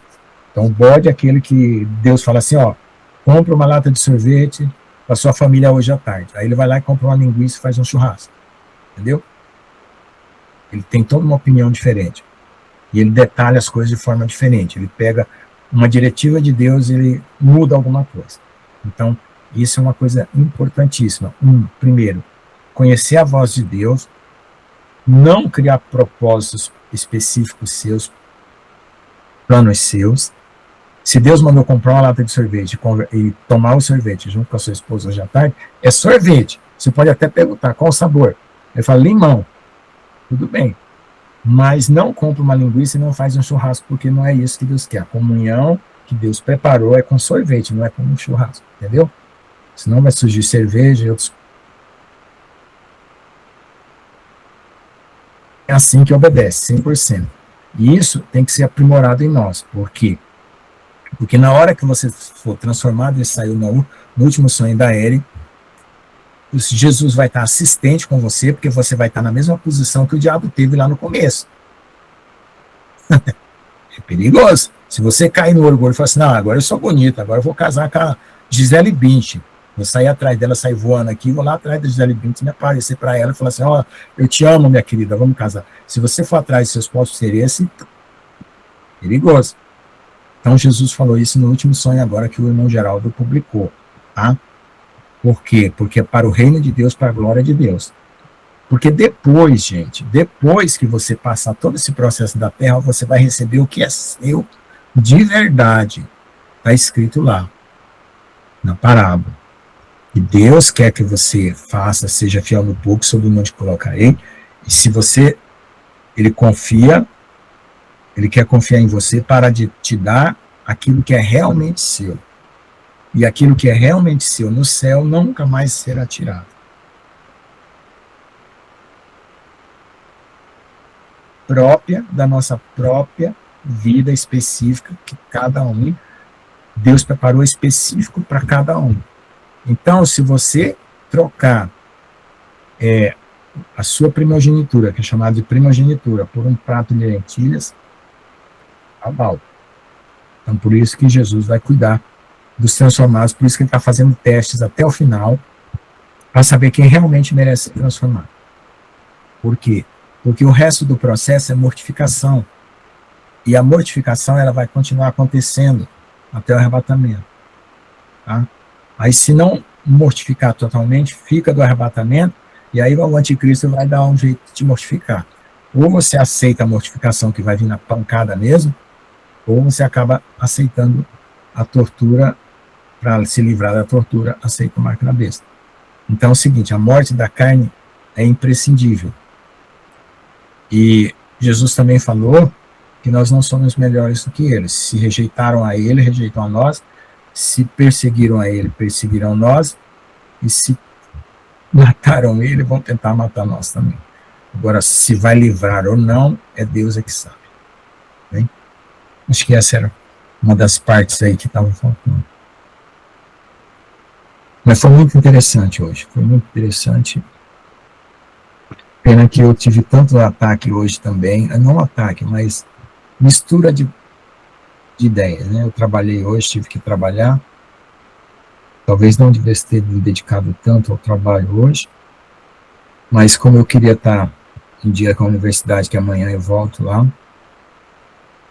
Então, o bode é aquele que Deus fala assim, ó, compra uma lata de sorvete para sua família hoje à tarde. Aí ele vai lá e compra uma linguiça e faz um churrasco. Entendeu? Ele tem toda uma opinião diferente. E ele detalha as coisas de forma diferente. Ele pega uma diretiva de Deus e ele muda alguma coisa. Então, isso é uma coisa importantíssima. Primeiro, conhecer a voz de Deus, não criar propósitos específicos seus, planos seus. Se Deus mandou comprar uma lata de sorvete e tomar o sorvete junto com a sua esposa hoje à tarde, é sorvete. Você pode até perguntar qual o sabor. Ele fala limão. Tudo bem. Mas não compra uma linguiça e não faz um churrasco, porque não é isso que Deus quer. A comunhão que Deus preparou é com sorvete, não é com um churrasco. Entendeu? Senão vai surgir cerveja e outros. É assim que obedece, 100%. E isso tem que ser aprimorado em nós. Por quê? Porque na hora que você for transformado e saiu no último sonho da Eri, Jesus vai estar assistente com você, porque você vai estar na mesma posição que o diabo teve lá no começo. É perigoso. Se você cair no orgulho e falar assim, não, agora eu sou bonita, agora eu vou casar com a Gisele Bündchen. Vou sair atrás dela, sair voando aqui, vou lá atrás da Gisele Bündchen, me aparecer para ela e falar assim, ó, eu te amo, minha querida, vamos casar. Se você for atrás de seus próprios interesses, perigoso. Então Jesus falou isso no último sonho agora que o irmão Geraldo publicou, tá? Por quê? Porque é para o reino de Deus, para a glória de Deus. Porque depois, gente, depois que você passar todo esse processo da terra, você vai receber o que é seu de verdade. Está escrito lá, na parábola. E Deus quer que você faça, seja fiel no pouco, sobre o monte colocarei. E se você, ele quer confiar em você para de te dar aquilo que é realmente seu. E aquilo que é realmente seu no céu nunca mais será tirado. Própria da nossa própria vida específica, que cada um, Deus preparou específico para cada um. Então, se você trocar a sua primogenitura, que é chamada de primogenitura, por um prato de lentilhas, abalta. Então, por isso que Jesus vai cuidar dos transformados, por isso que ele está fazendo testes até o final, para saber quem realmente merece ser transformado. Por quê? Porque o resto do processo é mortificação. E a mortificação ela vai continuar acontecendo até o arrebatamento. Tá? Aí, se não mortificar totalmente, fica do arrebatamento, e aí o anticristo vai dar um jeito de te mortificar. Ou você aceita a mortificação que vai vir na pancada mesmo, ou você acaba aceitando a tortura, para se livrar da tortura, aceita o marco da besta. Então é o seguinte, a morte da carne é imprescindível. E Jesus também falou que nós não somos melhores do que eles. Se rejeitaram a ele, rejeitam a nós. Se perseguiram a ele, perseguirão nós. E se mataram ele, vão tentar matar nós também. Agora, se vai livrar ou não, é Deus que sabe. Bem? Acho que essa era uma das partes aí que estavam faltando. Mas foi muito interessante hoje. Foi muito interessante. Pena que eu tive tanto ataque hoje também. Não ataque, mas mistura de ideias, né? Eu trabalhei hoje, tive que trabalhar. Talvez não devesse ter me dedicado tanto ao trabalho hoje. Mas como eu queria estar em dia com a universidade, que amanhã eu volto lá,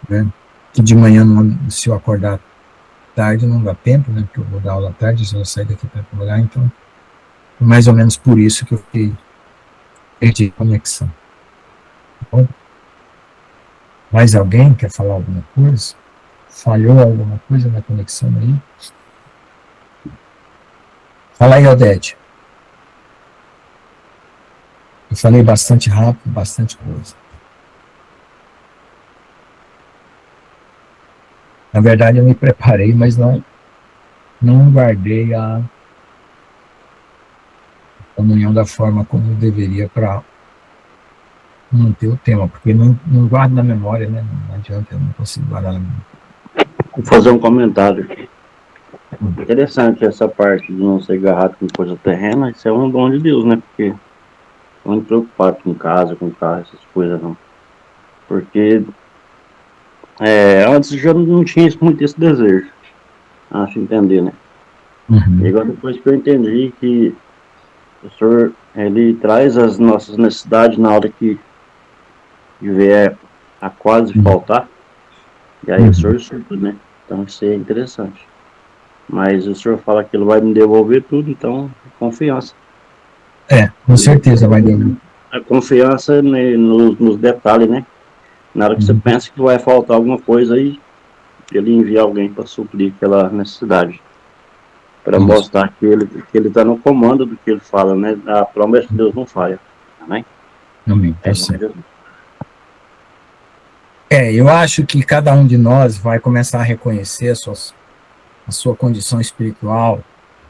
né? Que de manhã, se eu acordar tarde, não dá tempo, né? Porque eu vou dar aula à tarde, se eu sair daqui para trabalhar, então, mais ou menos por isso que eu perdi a conexão. Tá bom? Mais alguém quer falar alguma coisa? Falhou alguma coisa na conexão aí? Fala aí, Odete. Eu falei bastante rápido, bastante coisa. Na verdade, eu me preparei, mas não guardei a comunhão da forma como eu deveria para manter o tema, porque não guardo na memória, né? Não adianta, eu não consigo guardar na memória. Vou fazer um comentário. Interessante essa parte de não ser agarrado com coisa terrena, isso é um dom de Deus, né? Porque não me preocupado com casa, com carro, essas coisas não. Porque antes já não tinha muito esse desejo. Acho entender, né? Uhum. E agora depois que eu entendi que o Senhor, ele traz as nossas necessidades na hora que vier a quase faltar, e aí o Senhor supre, né? Então isso é interessante. Mas o Senhor fala que ele vai me devolver tudo, então confiança. Com certeza vai devolver. A confiança, né, nos detalhes, né? Na hora que você pensa que vai faltar alguma coisa, aí ele envia alguém para suprir aquela necessidade. Para mostrar que ele está no comando do que ele fala, né? A promessa de Deus não falha. Amém? Amém. Tá certo. Eu acho que cada um de nós vai começar a reconhecer a sua condição espiritual,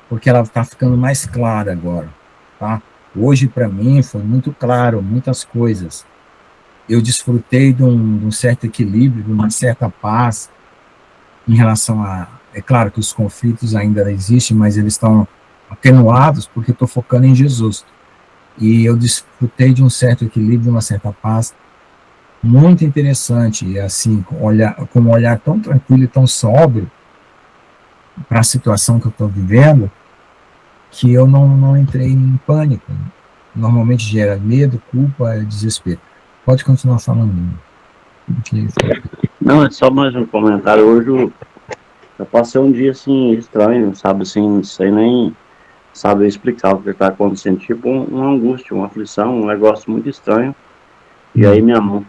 porque ela está ficando mais clara agora, tá? Hoje, para mim, foi muito claro, muitas coisas. Eu desfrutei de um certo equilíbrio, de uma certa paz em relação a... É claro que os conflitos ainda existem, mas eles estão atenuados porque estou focando em Jesus. E eu desfrutei de um certo equilíbrio, de uma certa paz muito interessante, e assim, com um olhar tão tranquilo e tão sóbrio para a situação que eu estou vivendo, que eu não entrei em pânico. Normalmente gera medo, culpa, desespero. Pode continuar falando. Não, é só mais um comentário. Hoje eu passei um dia assim estranho, sabe, assim, sem nem saber explicar o que está acontecendo, tipo uma angústia, uma aflição, um negócio muito estranho. E aí minha mão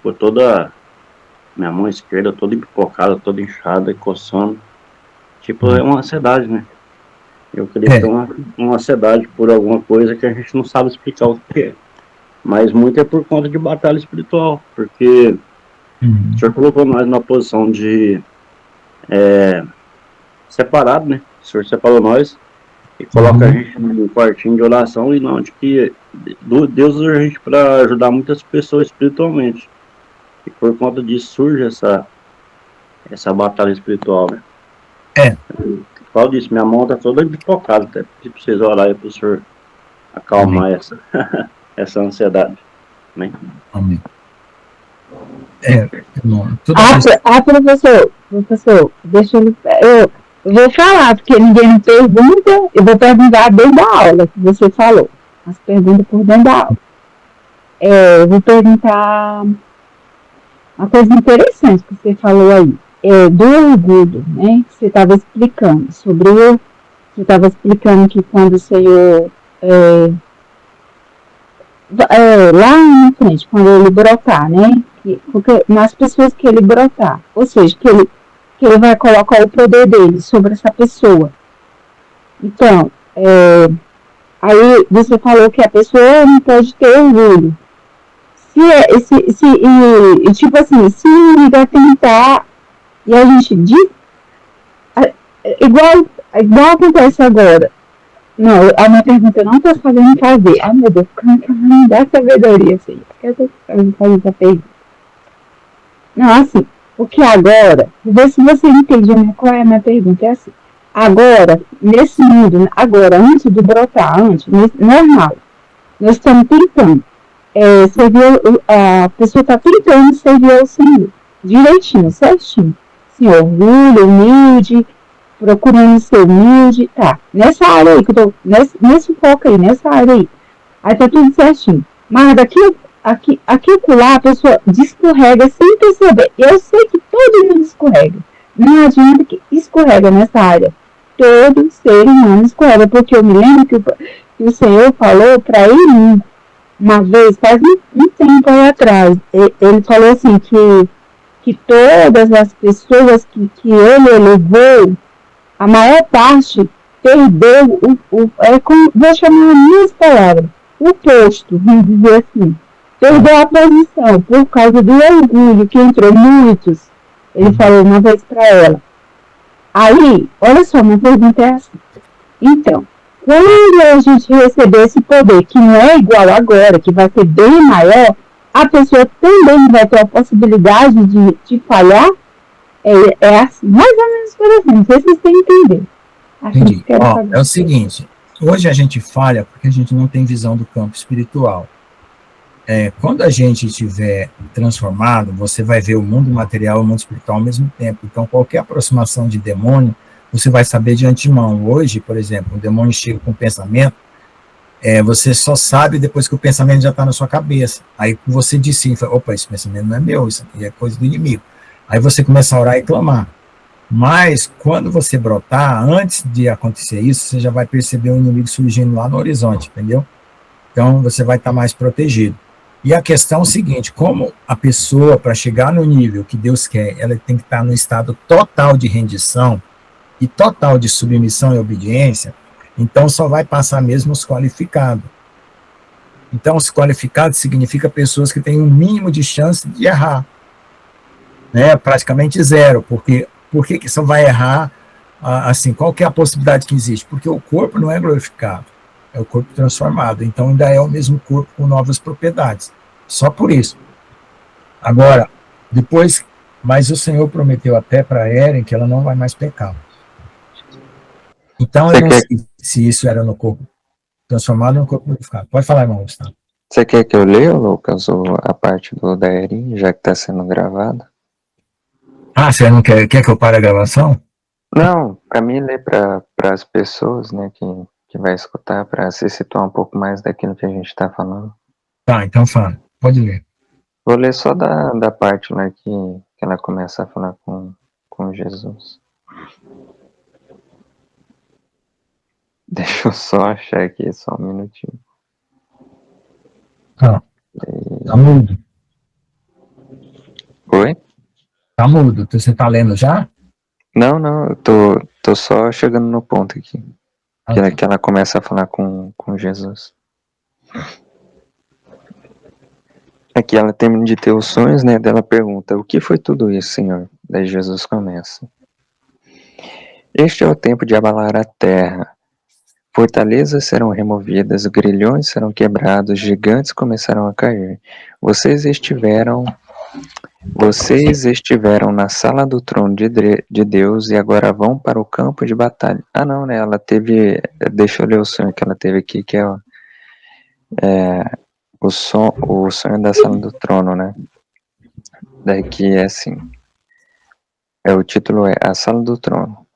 esquerda toda empipocada, toda inchada, coçando. Tipo, é uma ansiedade, né? Eu queria ter uma ansiedade por alguma coisa que a gente não sabe explicar o que é. Mas muito é por conta de batalha espiritual, porque o Senhor colocou nós numa posição de separado, né? O Senhor separou nós e coloca a gente num quartinho de oração, e não de que Deus usa a gente para ajudar muitas pessoas espiritualmente. E por conta disso surge essa batalha espiritual, né? Falo disso, minha mão tá toda empipocada, até pedir pra vocês orarem para o Senhor acalmar essa ansiedade. Amém? Amém. Professor, deixa eu vou falar, porque ninguém me pergunta, eu vou perguntar dentro da aula que você falou, as perguntas por dentro da aula. Eu vou perguntar uma coisa interessante que você falou aí, do orgulho, né, que você estava explicando, você estava explicando que quando o Senhor, lá na frente, quando ele brotar, né, porque nas pessoas que ele brotar, ou seja, que ele vai colocar o poder dele sobre essa pessoa. Então, aí você falou que a pessoa não pode ter orgulho. Tipo assim, se ele vai tentar, e a gente diz, igual acontece agora. Não, a minha pergunta eu não estou sabendo fazer. Ai, meu Deus, como é que eu dá sabedoria assim? Eu estou sabendo fazer essa pergunta. Não, assim, porque agora, vê se você entende qual é a minha pergunta. É assim, agora, nesse mundo, antes de brotar, normal, nós estamos tentando servir, a pessoa está tentando servir ao Senhor, direitinho, certinho, sem orgulho, humilde, procurando ser humilde, tá, nessa área aí, que eu tô, nesse foco aí, nessa área aí. Aí tá tudo certinho. Mas aqui lá, a pessoa escorrega sem perceber. Eu sei que todo mundo escorrega. Não adianta que escorrega nessa área. Todo ser humano escorrega. Porque eu me lembro que o Senhor falou para ele uma vez, faz um tempo aí atrás. Ele falou assim que todas as pessoas que ele elevou, a maior parte perdeu vou chamar minhas palavras, o posto, vamos dizer assim. Perdeu a posição por causa do orgulho que entrou muitos. Ele falou uma vez para ela. Aí, olha só, minha pergunta é assim. Então, quando a gente receber esse poder, que não é igual agora, que vai ser bem maior, a pessoa também vai ter a possibilidade de falhar. É assim, mais ou menos por assim, não sei se vocês entendem. Entendi. É o seguinte, hoje a gente falha porque a gente não tem visão do campo espiritual. Quando a gente estiver transformado, você vai ver o mundo material e o mundo espiritual ao mesmo tempo. Então, qualquer aproximação de demônio, você vai saber de antemão. Hoje, por exemplo, o demônio chega com um pensamento, você só sabe depois que o pensamento já está na sua cabeça. Aí você diz opa, esse pensamento não é meu, isso aqui é coisa do inimigo. Aí você começa a orar e clamar. Mas, quando você brotar, antes de acontecer isso, você já vai perceber o inimigo surgindo lá no horizonte, entendeu? Então, você vai estar mais protegido. E a questão é o seguinte, como a pessoa, para chegar no nível que Deus quer, ela tem que estar no estado total de rendição e total de submissão e obediência, então só vai passar mesmo os qualificados. Então, os qualificados significa pessoas que têm um mínimo de chance de errar. Né? Praticamente zero, porque por que só vai errar assim? Qual que é a possibilidade que existe? Porque o corpo não é glorificado, é o corpo transformado, então ainda é o mesmo corpo com novas propriedades, só por isso. Agora, depois, mas o Senhor prometeu até para Eren que ela não vai mais pecar. Então, eu não sei se isso era no corpo transformado ou no corpo glorificado. Pode falar, irmão Gustavo. Você quer que eu leia, Lucas, a parte da Erin, já que está sendo gravada? Você não quer que eu pare a gravação? Não, para mim ler para as pessoas, né, que vai escutar, para se situar um pouco mais daquilo que a gente está falando. Tá, então fala, pode ler. Vou ler só da parte lá que ela começa a falar com Jesus. Deixa eu só achar aqui, só um minutinho. Tá mudo. Oi? Tá mudo, você tá lendo já? Não, eu tô só chegando no ponto aqui. Que ela começa a falar com Jesus. Aqui ela termina de ter os sonhos, né? Daí ela pergunta, o que foi tudo isso, Senhor? Daí Jesus começa. Este é o tempo de abalar a terra. Fortalezas serão removidas, grilhões serão quebrados, gigantes começarão a cair. Vocês estiveram na sala do trono de Deus e agora vão para o campo de batalha. Não, né? Ela teve... Deixa eu ler o sonho que ela teve aqui, que é o sonho da sala do trono, né? Daqui é assim. O título é A Sala do Trono.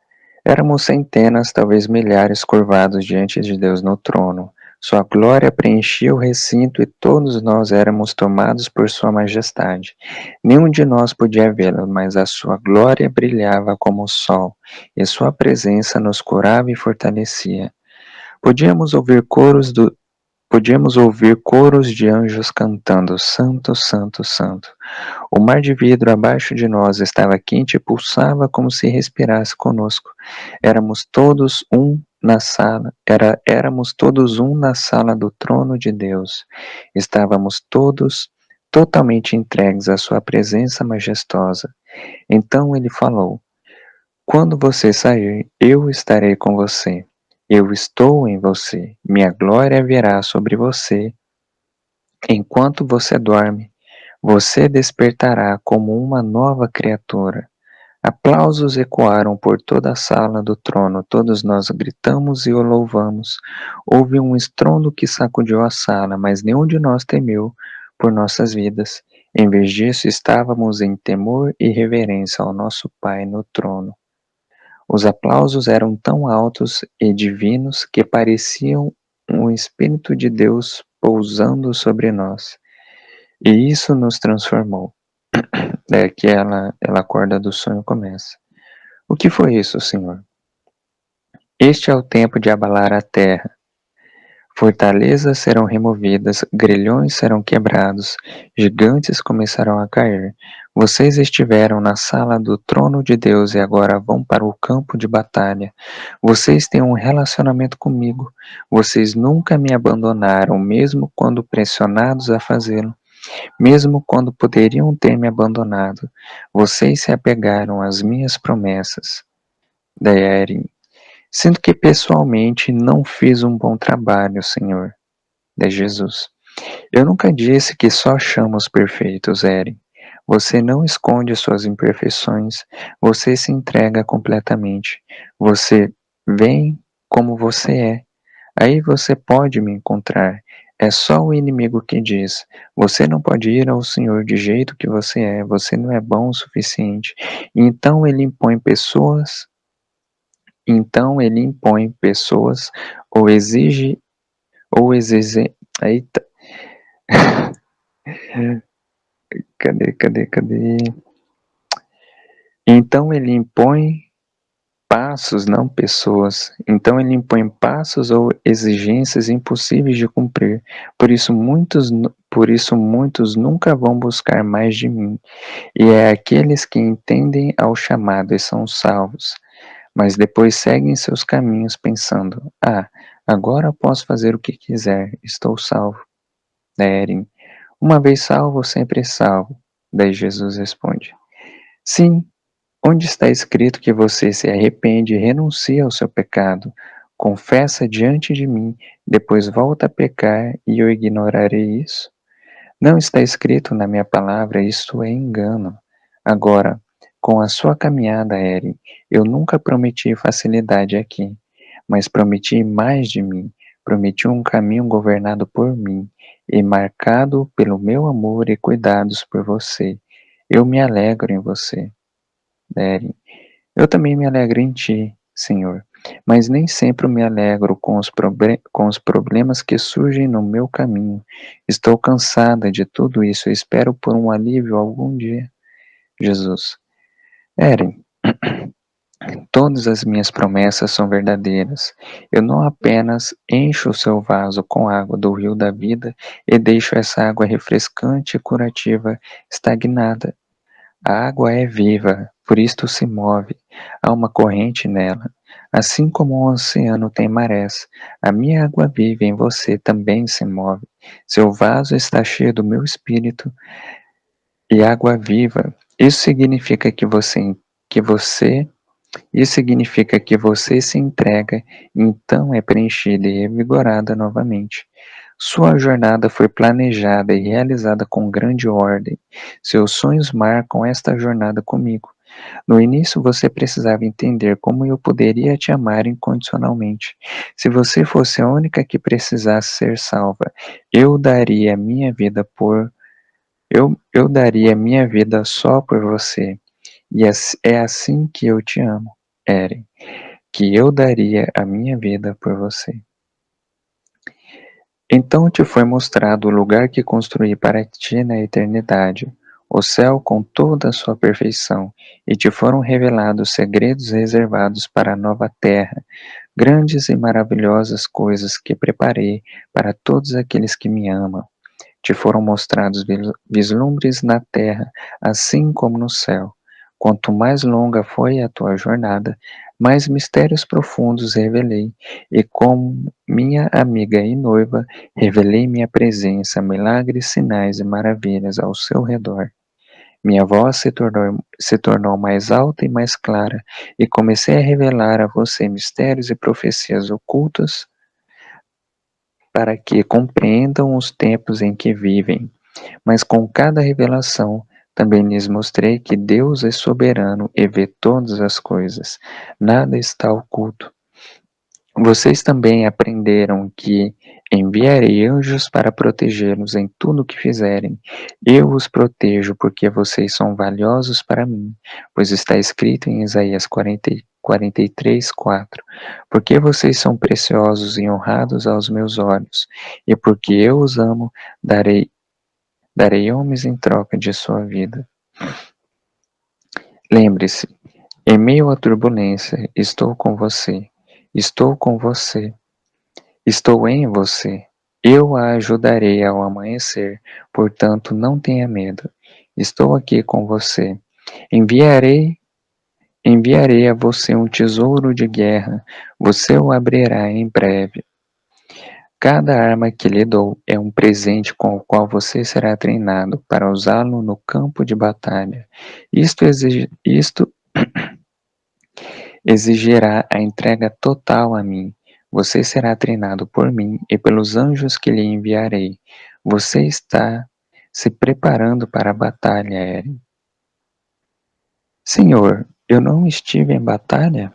Éramos centenas, talvez milhares, curvados diante de Deus no trono. Sua glória preenchia o recinto e todos nós éramos tomados por sua majestade. Nenhum de nós podia vê-la, mas a sua glória brilhava como o sol, e sua presença nos curava e fortalecia. Podíamos ouvir coros de anjos cantando, Santo, Santo, Santo. O mar de vidro abaixo de nós estava quente e pulsava como se respirasse conosco. Éramos todos um na sala do trono de Deus. Estávamos todos totalmente entregues à sua presença majestosa. Então ele falou: quando você sair, eu estarei com você. Eu estou em você. Minha glória virá sobre você. Enquanto você dorme, você despertará como uma nova criatura. Aplausos ecoaram por toda a sala do trono. Todos nós gritamos e o louvamos. Houve um estrondo que sacudiu a sala, mas nenhum de nós temeu por nossas vidas. Em vez disso, estávamos em temor e reverência ao nosso Pai no trono. Os aplausos eram tão altos e divinos que pareciam um Espírito de Deus pousando sobre nós. E isso nos transformou. É que ela acorda do sonho e começa. O que foi isso, Senhor? Este é o tempo de abalar a terra. Fortalezas serão removidas, grilhões serão quebrados, gigantes começarão a cair. Vocês estiveram na sala do trono de Deus e agora vão para o campo de batalha. Vocês têm um relacionamento comigo. Vocês nunca me abandonaram, mesmo quando pressionados a fazê-lo. Mesmo quando poderiam ter me abandonado, vocês se apegaram às minhas promessas. Daí, sinto que pessoalmente não fiz um bom trabalho, Senhor. De Jesus. Eu nunca disse que só chamo os perfeitos, Eren. Você não esconde suas imperfeições, você se entrega completamente. Você vem como você é. Aí você pode me encontrar. É só o inimigo que diz: você não pode ir ao Senhor de jeito que você não é bom o suficiente. Então ele impõe pessoas ou exige eita. Cadê? Então ele impõe passos, não pessoas. Então ele impõe passos ou exigências impossíveis de cumprir. Por isso muitos nunca vão buscar mais de mim. E é aqueles que entendem ao chamado e são salvos. Mas depois seguem seus caminhos pensando: agora posso fazer o que quiser, estou salvo. Eren, uma vez salvo, sempre salvo. Daí Jesus responde: sim, onde está escrito que você se arrepende e renuncia ao seu pecado, confessa diante de mim, depois volta a pecar e eu ignorarei isso? Não está escrito na minha palavra, isto é engano. Agora, com a sua caminhada, Eren, eu nunca prometi facilidade aqui, mas prometi mais de mim, prometi um caminho governado por mim e marcado pelo meu amor e cuidados por você. Eu me alegro em você, Eren. Eu também me alegro em ti, Senhor, mas nem sempre me alegro com os problemas que surgem no meu caminho. Estou cansada de tudo isso e espero por um alívio algum dia. Jesus. Eren, todas as minhas promessas são verdadeiras. Eu não apenas encho o seu vaso com água do rio da vida e deixo essa água refrescante e curativa estagnada. A água é viva, por isto se move. Há uma corrente nela. Assim como o oceano tem marés, a minha água viva em você também se move. Seu vaso está cheio do meu espírito e água viva. Isso significa que você se entrega, então é preenchida e revigorada novamente. Sua jornada foi planejada e realizada com grande ordem. Seus sonhos marcam esta jornada comigo. No início você precisava entender como eu poderia te amar incondicionalmente. Se você fosse a única que precisasse ser salva, eu daria minha vida só por você. E é assim que eu te amo, Eren, que eu daria a minha vida por você. Então te foi mostrado o lugar que construí para ti na eternidade, o céu com toda a sua perfeição, e te foram revelados segredos reservados para a nova terra, grandes e maravilhosas coisas que preparei para todos aqueles que me amam. Te foram mostrados vislumbres na terra, assim como no céu. Quanto mais longa foi a tua jornada, mais mistérios profundos revelei, e como minha amiga e noiva, revelei minha presença, milagres, sinais e maravilhas ao seu redor. Minha voz se tornou mais alta e mais clara, e comecei a revelar a você mistérios e profecias ocultas para que compreendam os tempos em que vivem. Mas com cada revelação, também lhes mostrei que Deus é soberano e vê todas as coisas. Nada está oculto. Vocês também aprenderam que enviarei anjos para protegê-los em tudo o que fizerem. Eu os protejo porque vocês são valiosos para mim, pois está escrito em Isaías 43:4. Porque vocês são preciosos e honrados aos meus olhos, e porque eu os amo, darei homens em troca de sua vida. Lembre-se, em meio à turbulência, estou com você. Estou com você. Estou em você. Eu a ajudarei ao amanhecer, portanto não tenha medo. Estou aqui com você. Enviarei a você um tesouro de guerra. Você o abrirá em breve. Cada arma que lhe dou é um presente com o qual você será treinado para usá-lo no campo de batalha. Isto exigirá a entrega total a mim. Você será treinado por mim e pelos anjos que lhe enviarei. Você está se preparando para a batalha, Eren. Senhor, eu não estive em batalha?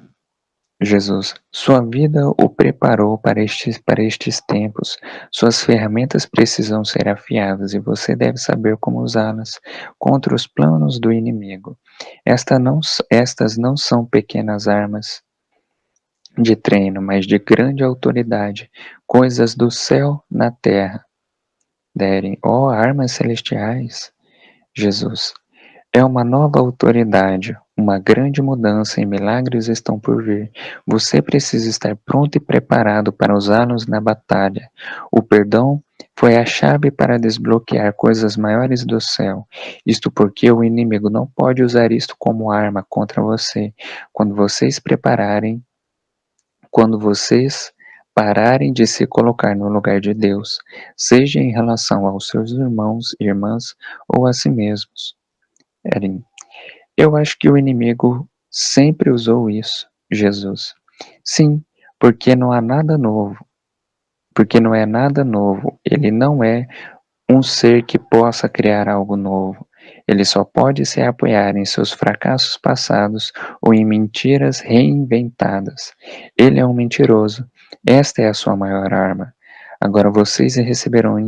Jesus, sua vida o preparou para estes tempos. Suas ferramentas precisam ser afiadas e você deve saber como usá-las contra os planos do inimigo. Estas não são pequenas armas de treino, mas de grande autoridade, coisas do céu na terra. Derem, armas celestiais. Jesus, é uma nova autoridade, uma grande mudança e milagres estão por vir. Você precisa estar pronto e preparado para usá-los na batalha. O perdão foi a chave para desbloquear coisas maiores do céu. Isto porque o inimigo não pode usar isto como arma contra você. Quando vocês pararem de se colocar no lugar de Deus, seja em relação aos seus irmãos e irmãs ou a si mesmos. Eren, eu acho que o inimigo sempre usou isso, Jesus. Sim, porque não há nada novo. Porque não é nada novo. Ele não é um ser que possa criar algo novo. Ele só pode se apoiar em seus fracassos passados ou em mentiras reinventadas. Ele é um mentiroso. Esta é a sua maior arma. Agora vocês receberão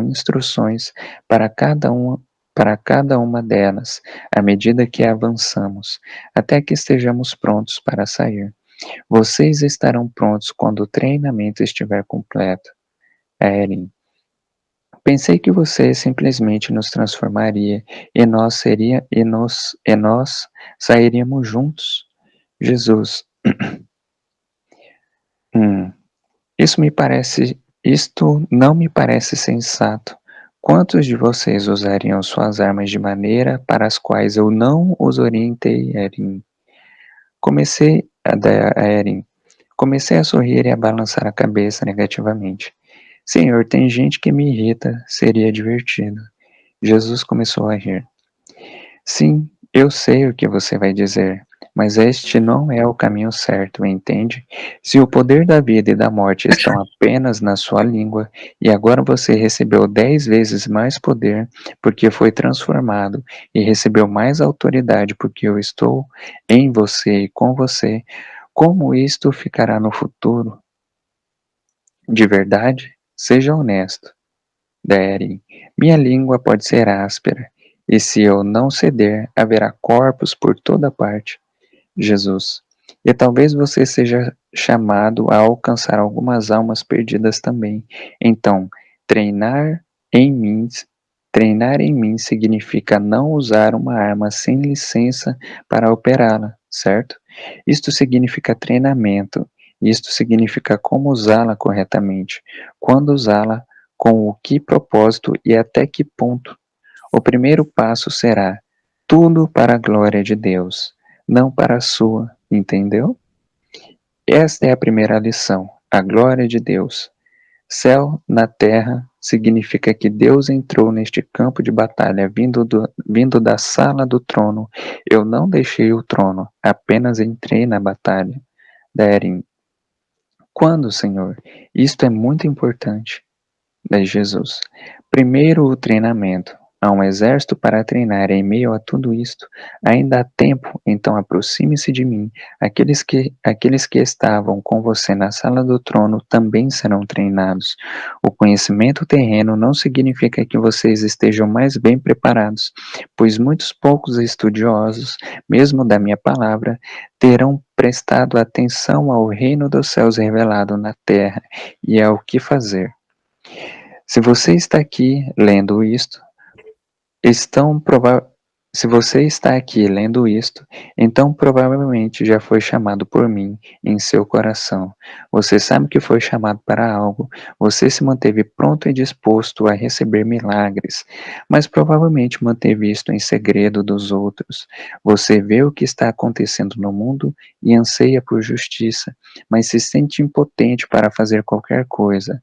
instruções para cada uma delas, à medida que avançamos, até que estejamos prontos para sair. Vocês estarão prontos quando o treinamento estiver completo. Eren, pensei que você simplesmente nos transformaria e nós sairíamos juntos. Jesus. Isto não me parece sensato. Quantos de vocês usariam suas armas de maneira para as quais eu não os orientei, Eren? Comecei a sorrir e a balançar a cabeça negativamente. Senhor, tem gente que me irrita, seria divertido. Jesus começou a rir. Sim, eu sei o que você vai dizer, mas este não é o caminho certo, entende? Se o poder da vida e da morte estão apenas na sua língua, e agora você recebeu 10 vezes mais poder porque foi transformado, e recebeu mais autoridade porque eu estou em você e com você, como isto ficará no futuro? De verdade? Seja honesto. Deren, minha língua pode ser áspera, e se eu não ceder, haverá corpos por toda parte. Jesus, e talvez você seja chamado a alcançar algumas almas perdidas também. Então, treinar em mim significa não usar uma arma sem licença para operá-la, certo? Isto significa treinamento. Isto significa como usá-la corretamente, quando usá-la, com o que propósito e até que ponto. O primeiro passo será tudo para a glória de Deus, não para a sua, entendeu? Esta é a primeira lição, a glória de Deus. Céu na terra significa que Deus entrou neste campo de batalha vindo da sala do trono. Eu não deixei o trono, apenas entrei na batalha. Deren, quando, Senhor? Isto é muito importante. Jesus. Primeiro o treinamento. Há um exército para treinar em meio a tudo isto. Ainda há tempo, então aproxime-se de mim. Aqueles que estavam com você na sala do trono também serão treinados. O conhecimento terreno não significa que vocês estejam mais bem preparados, pois muitos poucos estudiosos, mesmo da minha palavra, terão prestado atenção ao reino dos céus revelado na terra e ao que fazer. Se você está aqui lendo isto, se você está aqui lendo isto, então provavelmente já foi chamado por mim em seu coração. Você sabe que foi chamado para algo. Você se manteve pronto e disposto a receber milagres, mas provavelmente manteve isto em segredo dos outros. Você vê o que está acontecendo no mundo e anseia por justiça, mas se sente impotente para fazer qualquer coisa.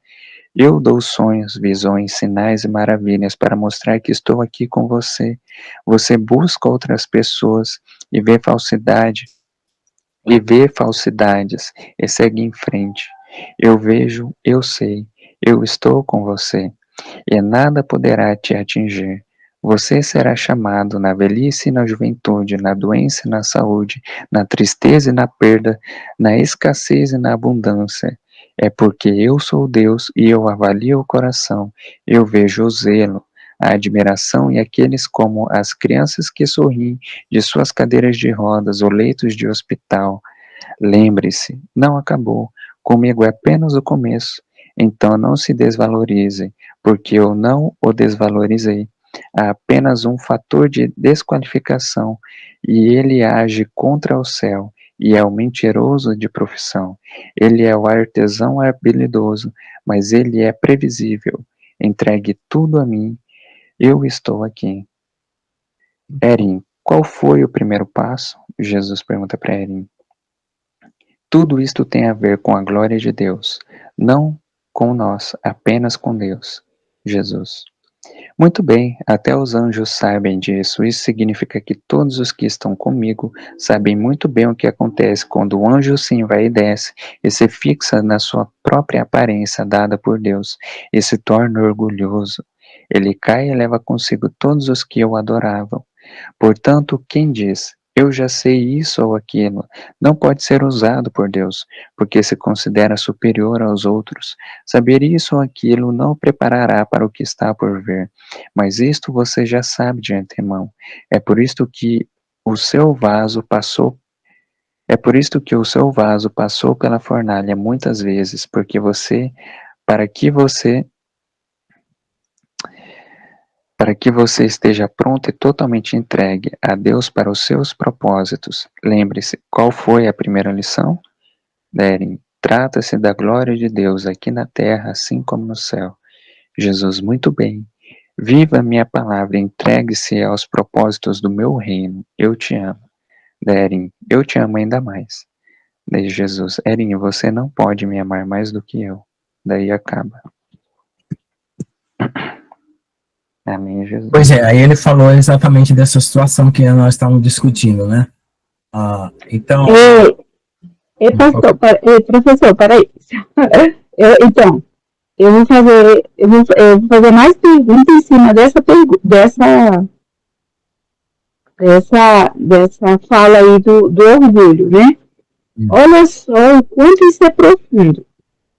Eu dou sonhos, visões, sinais e maravilhas para mostrar que estou aqui com você. Você busca outras pessoas e vê falsidades e segue em frente. Eu vejo, eu sei, eu estou com você e nada poderá te atingir. Você será chamado na velhice e na juventude, na doença e na saúde, na tristeza e na perda, na escassez e na abundância. É porque eu sou Deus e eu avalio o coração, eu vejo o zelo, a admiração e aqueles como as crianças que sorriem de suas cadeiras de rodas ou leitos de hospital. Lembre-se, não acabou, comigo é apenas o começo, então não se desvalorize, porque eu não o desvalorizei. Há apenas um fator de desqualificação e ele age contra o céu. E é o mentiroso de profissão. Ele é o artesão habilidoso, mas ele é previsível. Entregue tudo a mim, eu estou aqui. Erin, qual foi o primeiro passo? Jesus pergunta para Erin. Tudo isto tem a ver com a glória de Deus, não com nós, apenas com Deus. Jesus. Muito bem, até os anjos sabem disso. Isso significa que todos os que estão comigo sabem muito bem o que acontece quando o anjo se envaidece e se fixa na sua própria aparência dada por Deus e se torna orgulhoso. Ele cai e leva consigo todos os que o adoravam. Portanto, quem diz, eu já sei isso ou aquilo, não pode ser usado por Deus, porque se considera superior aos outros. Saber isso ou aquilo não o preparará para o que está por vir, mas isto você já sabe de antemão. É por isto que o seu vaso passou pela fornalha muitas vezes, para que você esteja pronto e totalmente entregue a Deus para os seus propósitos. Lembre-se, qual foi a primeira lição? Erin, trata-se da glória de Deus aqui na terra, assim como no céu. Jesus, muito bem. Viva a minha palavra, entregue-se aos propósitos do meu reino. Eu te amo. Erin, eu te amo ainda mais. Daí Jesus, Erin, você não pode me amar mais do que eu. Daí acaba. Amém, Jesus. Pois é, aí ele falou exatamente dessa situação que nós estávamos discutindo, né? Então... professor, peraí. Eu vou fazer mais perguntas em cima dessa fala aí do orgulho, né? Olha só o quanto isso é profundo.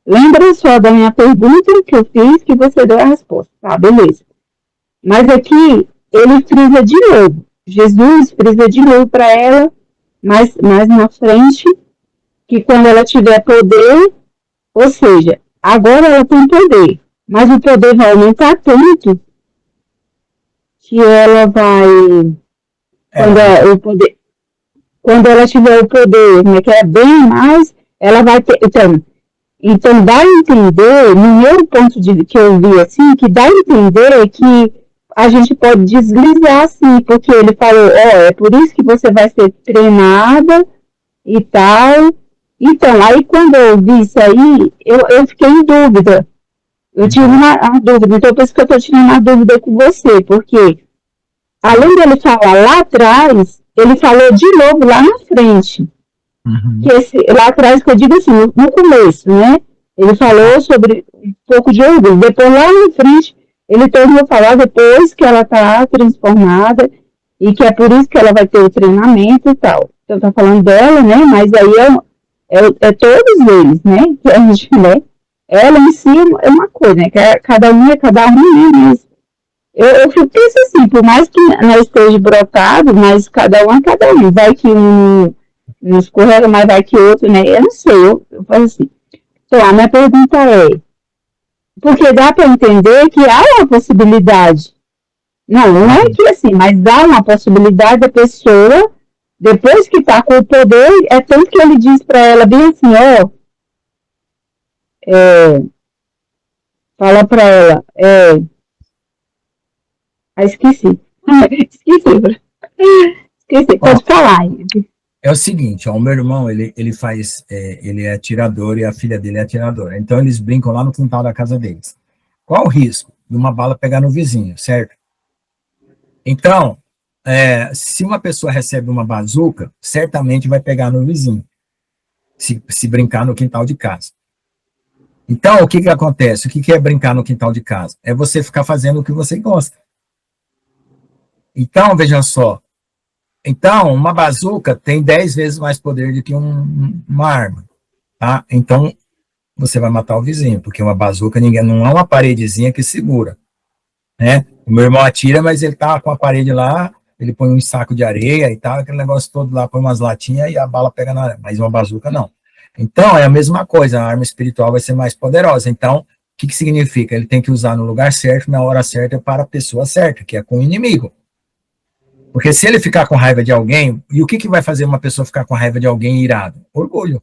Lembra só da minha pergunta que eu fiz, que você deu a resposta. Tá, beleza. Mas aqui, ele frisa de novo. Jesus frisa de novo para ela, mais na frente, que quando ela tiver poder, ou seja, agora ela tem poder, mas o poder vai aumentar tanto que ela vai... Quando ela tiver o poder, né, que é bem mais, ela vai ter... Então dá a entender, no meu ponto de que eu vi assim, que dá a entender que a gente pode deslizar assim, porque ele falou, é por isso que você vai ser treinada e tal. Então, aí quando eu vi isso aí, eu fiquei em dúvida. Eu tive uma dúvida, então por isso que eu estou tirando uma dúvida com você, porque além dele falar lá atrás, ele falou de novo lá na frente. Que lá atrás, que eu digo assim, no começo, né? Ele falou sobre um pouco de orgulho. Depois lá na frente, Ele tornou a falar depois que ela está transformada e que é por isso que ela vai ter o treinamento e tal. Então, tá falando dela, né? Mas aí é todos eles, né? Que a gente, né? Ela em si é uma coisa, né? Que cada um é cada um, né? Mas eu penso assim, por mais que não esteja brotado, mas cada um é cada um. Vai que um não escorrega, mas vai que outro, né? Eu não sei, eu faço assim. Então, a minha pergunta é, porque dá para entender que há uma possibilidade. Não é que assim, mas dá uma possibilidade da pessoa, depois que está com o poder, é tanto que ele diz para ela bem assim, fala para ela, esqueci. Esqueci, pode falar. É o seguinte, o meu irmão, ele é atirador e a filha dele é atiradora. Então, eles brincam lá no quintal da casa deles. Qual o risco de uma bala pegar no vizinho, certo? Então, se uma pessoa recebe uma bazuca, certamente vai pegar no vizinho, se brincar no quintal de casa. Então, o que acontece? O que é brincar no quintal de casa? É você ficar fazendo o que você gosta. Então, veja só. Então, uma bazuca tem 10 vezes mais poder do que uma arma. Tá? Então, você vai matar o vizinho, porque uma bazuca não é uma paredezinha que segura. Né? O meu irmão atira, mas ele tá com a parede lá, ele põe um saco de areia e tal, aquele negócio todo lá, põe umas latinhas e a bala pega na areia, mas uma bazuca não. Então, é a mesma coisa, a arma espiritual vai ser mais poderosa. Então, o que significa? Ele tem que usar no lugar certo, na hora certa, para a pessoa certa, que é com o inimigo. Porque se ele ficar com raiva de alguém, e o que vai fazer uma pessoa ficar com raiva de alguém irado? Orgulho.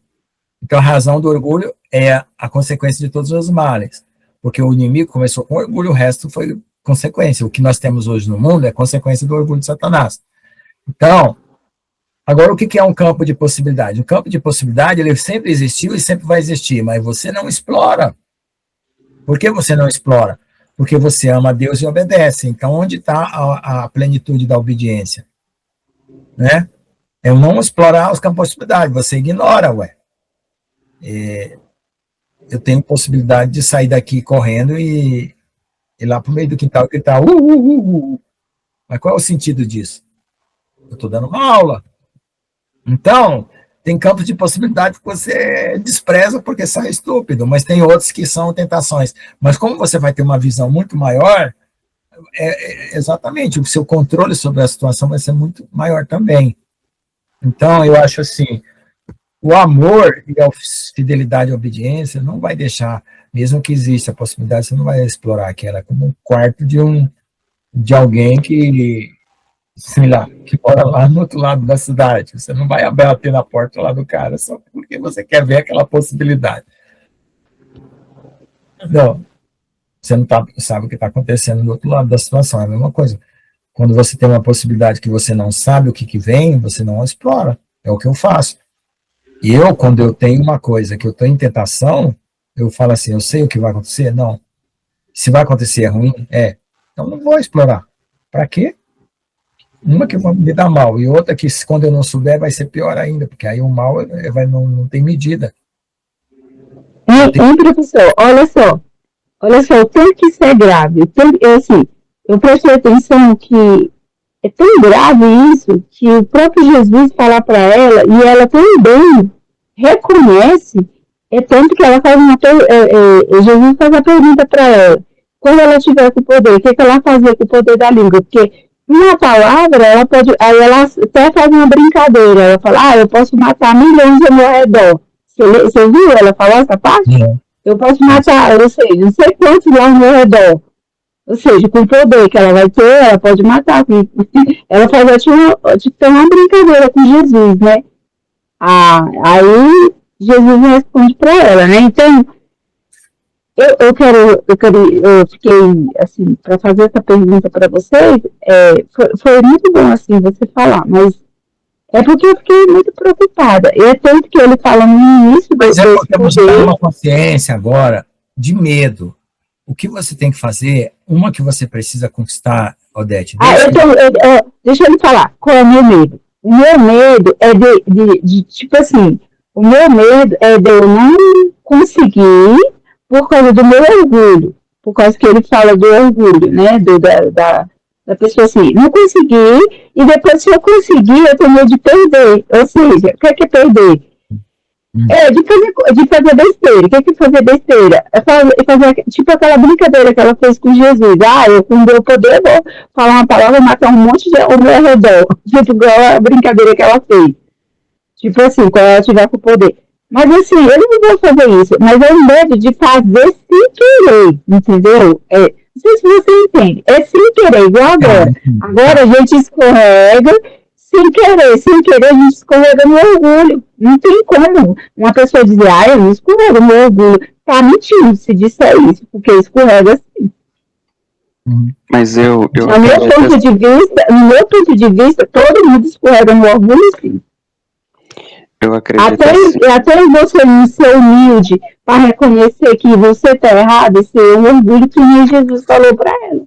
Então, a razão do orgulho é a consequência de todos os males. Porque o inimigo começou com orgulho, o resto foi consequência. O que nós temos hoje no mundo é consequência do orgulho de Satanás. Então, agora o que é um campo de possibilidade? O campo de possibilidade, ele sempre existiu e sempre vai existir, mas você não explora. Por que você não explora? Porque você ama a Deus e obedece. Então, onde está a plenitude da obediência? Né? É não explorar os campos de possibilidade, você ignora, eu tenho possibilidade de sair daqui correndo e ir lá para o meio do quintal e gritar, Mas qual é o sentido disso? Eu estou dando uma aula. Então, tem campos de possibilidade que você despreza porque sai estúpido, mas tem outros que são tentações. Mas como você vai ter uma visão muito maior, exatamente, o seu controle sobre a situação vai ser muito maior também. Então, eu acho assim, o amor e a fidelidade e a obediência não vai deixar, mesmo que exista a possibilidade, você não vai explorar aquela como um quarto de alguém que, sei lá, que mora lá no outro lado da cidade. Você não vai bater na porta lá do cara só porque você quer ver aquela possibilidade. Não. Você não sabe o que está acontecendo do outro lado da situação. É a mesma coisa. Quando você tem uma possibilidade que você não sabe o que vem, você não a explora. É o que eu faço. E quando eu tenho uma coisa que eu estou em tentação, eu falo assim, eu sei o que vai acontecer? Não. Se vai acontecer é ruim? Então não vou explorar. Para quê? Uma que vai me dar mal, e outra que quando eu não souber vai ser pior ainda, porque aí o mal não tem medida. Professor, olha só, o tanto que isso é grave, eu prestei atenção que é tão grave isso, que o próprio Jesus fala para ela, e ela também reconhece, é tanto que ela faz Jesus faz a pergunta para ela, quando ela tiver com o poder, o que ela fazia com o poder da língua? Porque uma palavra, aí ela até faz uma brincadeira, ela fala, eu posso matar milhões ao meu redor. Você viu ela falar essa parte? Eu posso matar, ou seja, não sei quantos lá ao meu redor. Ou seja, com o poder que ela vai ter, ela pode matar. Ela faz uma brincadeira com Jesus, né? Aí Jesus responde para ela, né? Então, eu fiquei, assim, para fazer essa pergunta para vocês, foi muito bom, assim, você falar, mas é porque eu fiquei muito preocupada. E é tanto que ele fala no início... Mas é porque você está numa consciência agora de medo. O que você tem que fazer, uma que você precisa conquistar, Odete... Deixa eu lhe falar, qual é o meu medo? O meu medo é tipo assim, o meu medo é de eu não conseguir por causa do meu orgulho. por causa que ele fala do orgulho, né, da pessoa assim, não consegui, e depois se eu conseguir, eu tenho medo de perder. Ou seja, o que é perder? De fazer besteira. O que é fazer besteira? É fazer tipo aquela brincadeira que ela fez com Jesus. Eu com o meu poder vou falar uma palavra e matar um monte de homem ao redor. Tipo, igual a brincadeira que ela fez. Tipo assim, quando ela tiver com o poder. Mas assim, eu não vou fazer isso. Mas é um medo de fazer sem querer, entendeu? Não sei se você entende. É sem querer, igual agora. Agora a gente escorrega sem querer, a gente escorrega no orgulho. Não tem como uma pessoa dizer, eu não escorrego no orgulho. Tá mentindo se disser isso, porque escorrega assim. Mas eu no meu ponto de vista, todo mundo escorrega no orgulho, sim. Eu acredito até você não ser humilde para reconhecer que você está errado, esse é um orgulho que nem Jesus falou para ela.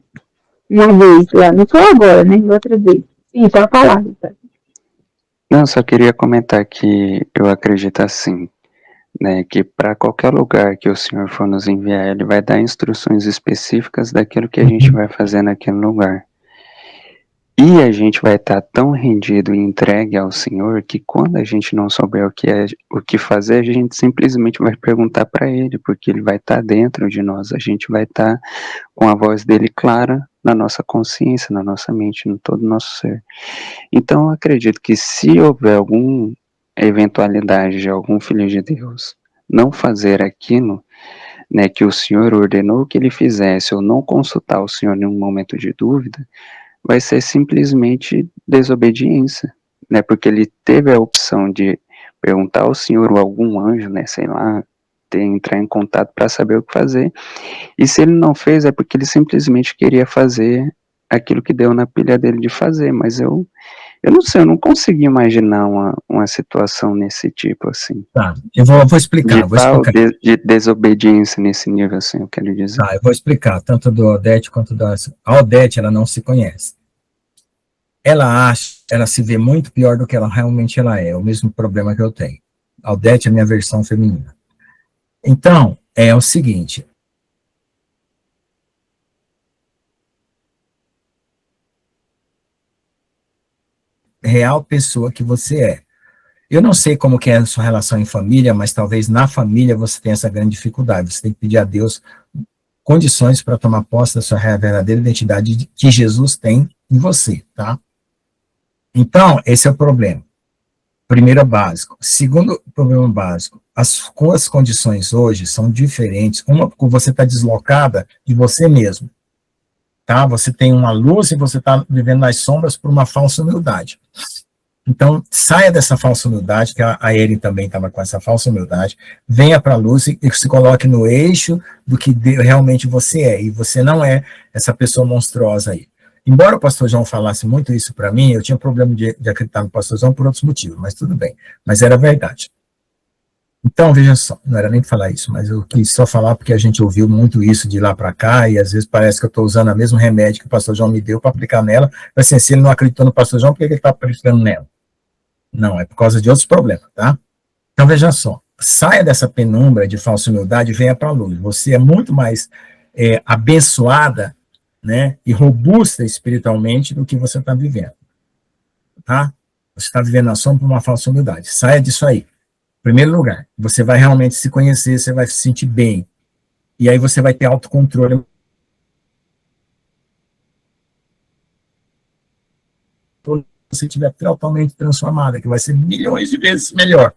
Uma vez lá, não foi agora, né? Outra vez. Sim, pode falar. Tá? Não, só queria comentar que eu acredito assim, né, que para qualquer lugar que o Senhor for nos enviar, Ele vai dar instruções específicas daquilo que a gente vai fazer naquele lugar. E a gente vai estar tão rendido e entregue ao Senhor que quando a gente não souber o que fazer, a gente simplesmente vai perguntar para Ele, porque Ele vai estar dentro de nós, a gente vai estar com a voz dele clara na nossa consciência, na nossa mente, no todo o nosso ser. Então eu acredito que se houver alguma eventualidade de algum filho de Deus não fazer aquilo, né, que o Senhor ordenou que ele fizesse, ou não consultar o Senhor em um momento de dúvida, vai ser simplesmente desobediência, né, porque ele teve a opção de perguntar ao Senhor ou algum anjo, né, sei lá, entrar em contato para saber o que fazer, e se ele não fez é porque ele simplesmente queria fazer aquilo que deu na pilha dele de fazer, mas eu não sei, eu não consegui imaginar uma situação nesse tipo, assim. Tá, eu vou explicar. De desobediência nesse nível, assim, eu quero dizer. Tá, eu vou explicar, tanto do Odete quanto da... A Odete, ela não se conhece. Ela se vê muito pior do que ela realmente é o mesmo problema que eu tenho. A Odete é a minha versão feminina. Então, é o seguinte... real pessoa que você é. Eu não sei como que é a sua relação em família, mas talvez na família você tenha essa grande dificuldade. Você tem que pedir a Deus condições para tomar posse da sua verdadeira identidade que Jesus tem em você, tá? Então, esse é o problema. Primeiro básico. Segundo problema básico, as condições hoje são diferentes. Uma, porque você está deslocada de você mesmo. Tá? Você tem uma luz e você está vivendo nas sombras por uma falsa humildade. Então, saia dessa falsa humildade, que a Erin também estava com essa falsa humildade, venha para a luz e se coloque no eixo do que realmente você é, e você não é essa pessoa monstruosa aí. Embora o pastor João falasse muito isso para mim, eu tinha problema de acreditar no pastor João por outros motivos, mas tudo bem, mas era verdade. Então, veja só, não era nem falar isso, mas eu quis só falar porque a gente ouviu muito isso de lá para cá, e às vezes parece que eu estou usando o mesmo remédio que o pastor João me deu para aplicar nela, mas assim, se ele não acreditou no pastor João, por que ele está aplicando nela? Não, é por causa de outros problemas, tá? Então, veja só, saia dessa penumbra de falsa humildade e venha para a luz. Você é muito mais abençoada, né, e robusta espiritualmente do que você está vivendo, tá? Você está vivendo na sombra por uma falsa humildade. Saia disso aí. Em primeiro lugar, você vai realmente se conhecer, você vai se sentir bem. E aí você vai ter autocontrole. Quando você estiver totalmente transformada, que vai ser milhões de vezes melhor.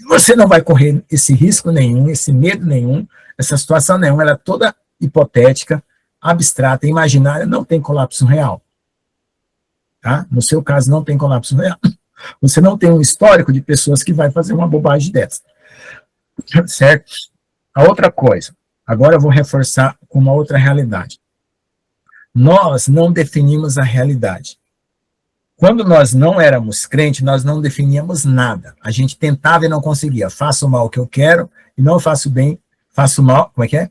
Você não vai correr esse risco nenhum, esse medo nenhum, essa situação nenhuma, ela é toda hipotética, abstrata, imaginária, não tem colapso real. Tá? No seu caso, não tem colapso real. Você não tem um histórico de pessoas que vai fazer uma bobagem dessa. Certo? A outra coisa, agora eu vou reforçar com uma outra realidade. Nós não definimos a realidade. Quando nós não éramos crentes, nós não definíamos nada. A gente tentava e não conseguia. Faço o mal que eu quero e não faço bem, faço o mal, como é que é?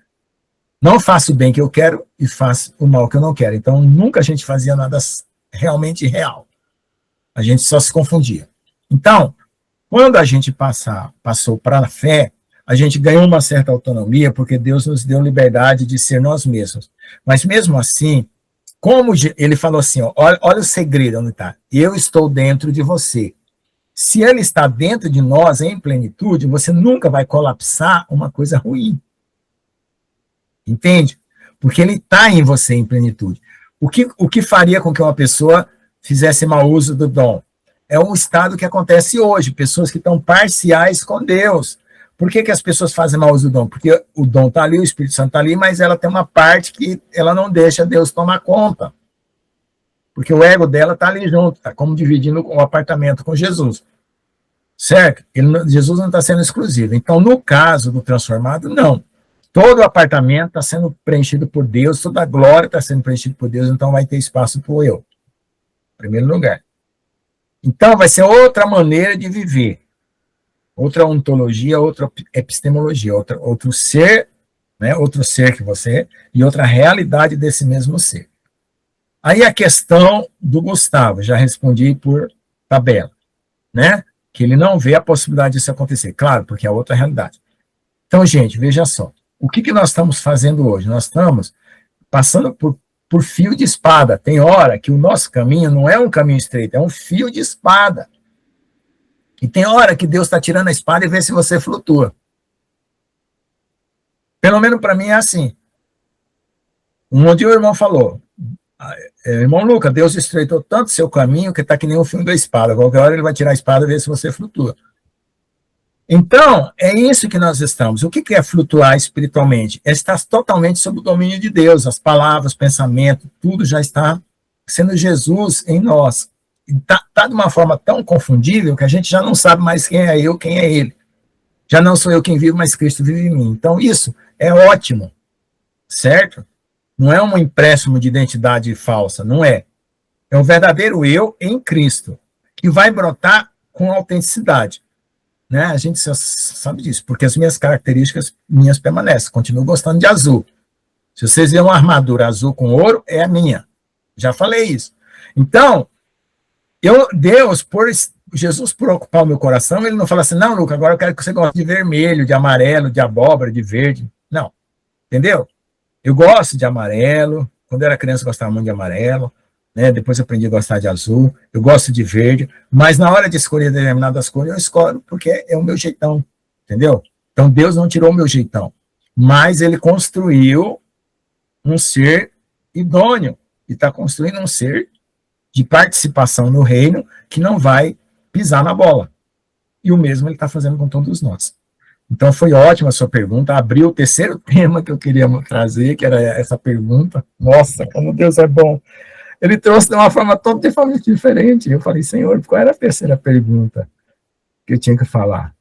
Não faço o bem que eu quero e faço o mal que eu não quero. Então, nunca a gente fazia nada realmente real. A gente só se confundia. Então, quando a gente passou para a fé, a gente ganhou uma certa autonomia, porque Deus nos deu liberdade de ser nós mesmos. Mas mesmo assim, como ele falou assim, ó, olha o segredo onde está. Eu estou dentro de você. Se ele está dentro de nós em plenitude, você nunca vai colapsar uma coisa ruim. Entende? Porque ele está em você em plenitude. O que faria com que uma pessoa fizesse mau uso do dom? É um estado que acontece hoje, pessoas que estão parciais com Deus. Por que as pessoas fazem mau uso do dom? Porque o dom está ali, o Espírito Santo está ali, mas ela tem uma parte que ela não deixa Deus tomar conta. Porque o ego dela está ali junto, está como dividindo o apartamento com Jesus. Certo? Jesus não está sendo exclusivo. Então, no caso do transformado, não. Todo o apartamento está sendo preenchido por Deus, toda a glória está sendo preenchida por Deus, então vai ter espaço para o eu. Em primeiro lugar. Então, vai ser outra maneira de viver. Outra ontologia, outra epistemologia, outro ser, né, outro ser que você é, e outra realidade desse mesmo ser. Aí a questão do Gustavo, já respondi por tabela, né, que ele não vê a possibilidade disso acontecer, claro, porque é outra realidade. Então, gente, veja só, o que nós estamos fazendo hoje? Nós estamos passando por fio de espada. Tem hora que o nosso caminho não é um caminho estreito, é um fio de espada. E tem hora que Deus está tirando a espada e vê se você flutua. Pelo menos para mim é assim. Um dia o irmão falou, irmão Lucas, Deus estreitou tanto seu caminho que está que nem um fio da espada. Qualquer hora ele vai tirar a espada e ver se você flutua. Então, é isso que nós estamos. O que é flutuar espiritualmente? É estar totalmente sob o domínio de Deus. As palavras, pensamento, tudo já está sendo Jesus em nós. Está de uma forma tão confundível que a gente já não sabe mais quem é eu, quem é ele. Já não sou eu quem vivo, mas Cristo vive em mim. Então, isso é ótimo, certo? Não é um empréstimo de identidade falsa, não é. É o verdadeiro eu em Cristo, que vai brotar com autenticidade. Né? A gente sabe disso, porque as minhas características minhas permanecem. Continuo gostando de azul. Se vocês verem uma armadura azul com ouro, é a minha. Já falei isso. Então, Jesus, por ocupar o meu coração, ele não fala assim, não, Lucas, agora eu quero que você goste de vermelho, de amarelo, de abóbora, de verde. Não. Entendeu? Eu gosto de amarelo. Quando eu era criança, eu gostava muito de amarelo. Né? Depois eu aprendi a gostar de azul. Eu gosto de verde. Mas na hora de escolher determinadas cores, eu escolho porque é o meu jeitão. Entendeu? Então, Deus não tirou o meu jeitão. Mas ele construiu um ser idôneo. E está construindo um ser de participação no reino que não vai pisar na bola. E o mesmo ele está fazendo com todos nós. Então, foi ótima a sua pergunta, abriu o terceiro tema que eu queria trazer, que era essa pergunta. Nossa, como Deus é bom. Ele trouxe de uma forma totalmente diferente. Eu falei, Senhor, qual era a terceira pergunta que eu tinha que falar?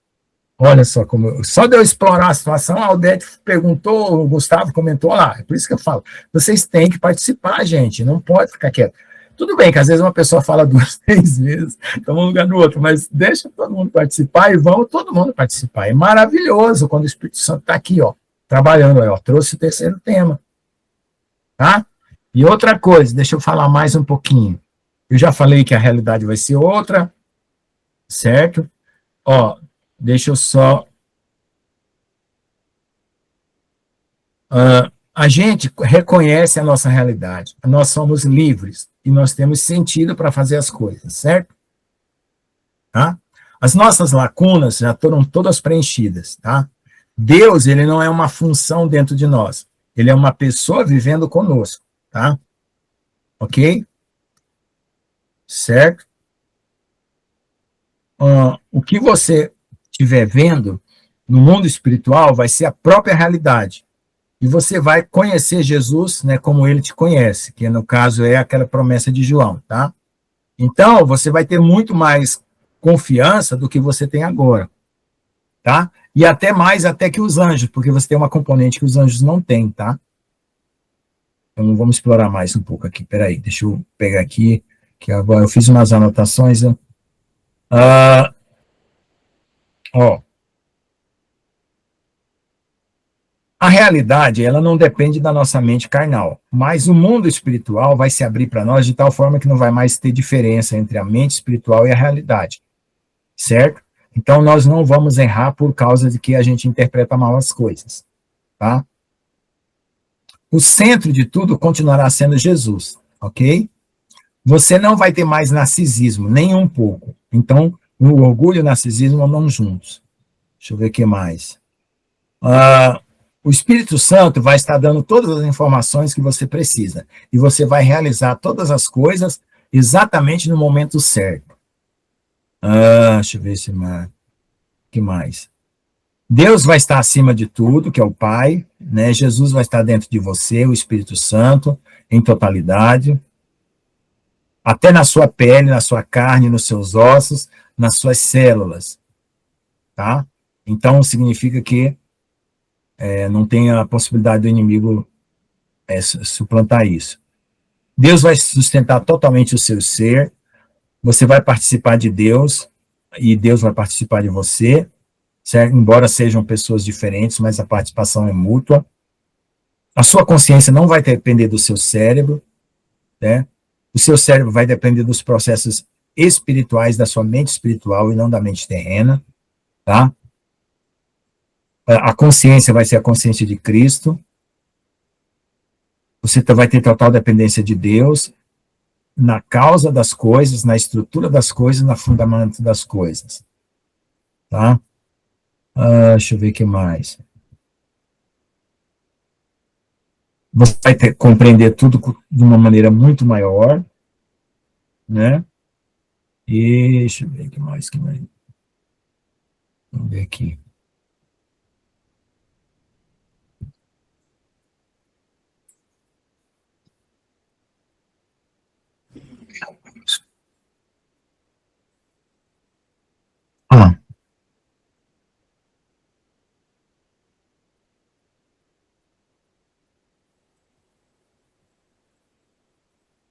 Olha só, só de eu explorar a situação, a Aldete perguntou, o Gustavo comentou lá. É por isso que eu falo, vocês têm que participar, gente, não pode ficar quieto. Tudo bem que às vezes uma pessoa fala 2, 3 vezes, toma um lugar no outro, mas deixa todo mundo participar e vamos todo mundo participar. É maravilhoso quando o Espírito Santo está aqui, ó, trabalhando, ó, trouxe o terceiro tema. Tá? E outra coisa, deixa eu falar mais um pouquinho. Eu já falei que a realidade vai ser outra, certo? Ó, deixa eu só... a gente reconhece a nossa realidade. Nós somos livres e nós temos sentido para fazer as coisas, certo? Tá? As nossas lacunas já foram todas preenchidas, tá? Deus, ele não é uma função dentro de nós. Ele é uma pessoa vivendo conosco, tá? Ok? Certo? O que você estiver vendo no mundo espiritual vai ser a própria realidade. E você vai conhecer Jesus, né, como ele te conhece, que no caso é aquela promessa de João, tá? Então, você vai ter muito mais confiança do que você tem agora, tá? E até mais até que os anjos, porque você tem uma componente que os anjos não têm, tá? Então, vamos explorar mais um pouco aqui. Peraí, deixa eu pegar aqui, que agora eu fiz umas anotações, né? Ó. A realidade, ela não depende da nossa mente carnal, mas o mundo espiritual vai se abrir para nós de tal forma que não vai mais ter diferença entre a mente espiritual e a realidade, certo? Então, nós não vamos errar por causa de que a gente interpreta mal as coisas, tá? O centro de tudo continuará sendo Jesus, ok? Você não vai ter mais narcisismo, nem um pouco. Então, o orgulho e o narcisismo andam juntos. Deixa eu ver o que mais. O Espírito Santo vai estar dando todas as informações que você precisa. E você vai realizar todas as coisas exatamente no momento certo. Deixa eu ver se mais. Que mais? Deus vai estar acima de tudo, que é o Pai, né? Jesus vai estar dentro de você, o Espírito Santo, em totalidade, até na sua pele, na sua carne, nos seus ossos, nas suas células, tá? Então, significa que não tem a possibilidade do inimigo suplantar isso. Deus vai sustentar totalmente o seu ser, você vai participar de Deus, e Deus vai participar de você, certo? Embora sejam pessoas diferentes, mas a participação é mútua. A sua consciência não vai depender do seu cérebro, né? O seu cérebro vai depender dos processos espirituais da sua mente espiritual e não da mente terrena, tá? A consciência vai ser a consciência de Cristo. Você vai ter total dependência de Deus na causa das coisas, na estrutura das coisas, no fundamento das coisas, tá? Deixa eu ver o que mais. Você vai compreender tudo de uma maneira muito maior, né? E deixa eu ver o que mais. Vamos ver aqui.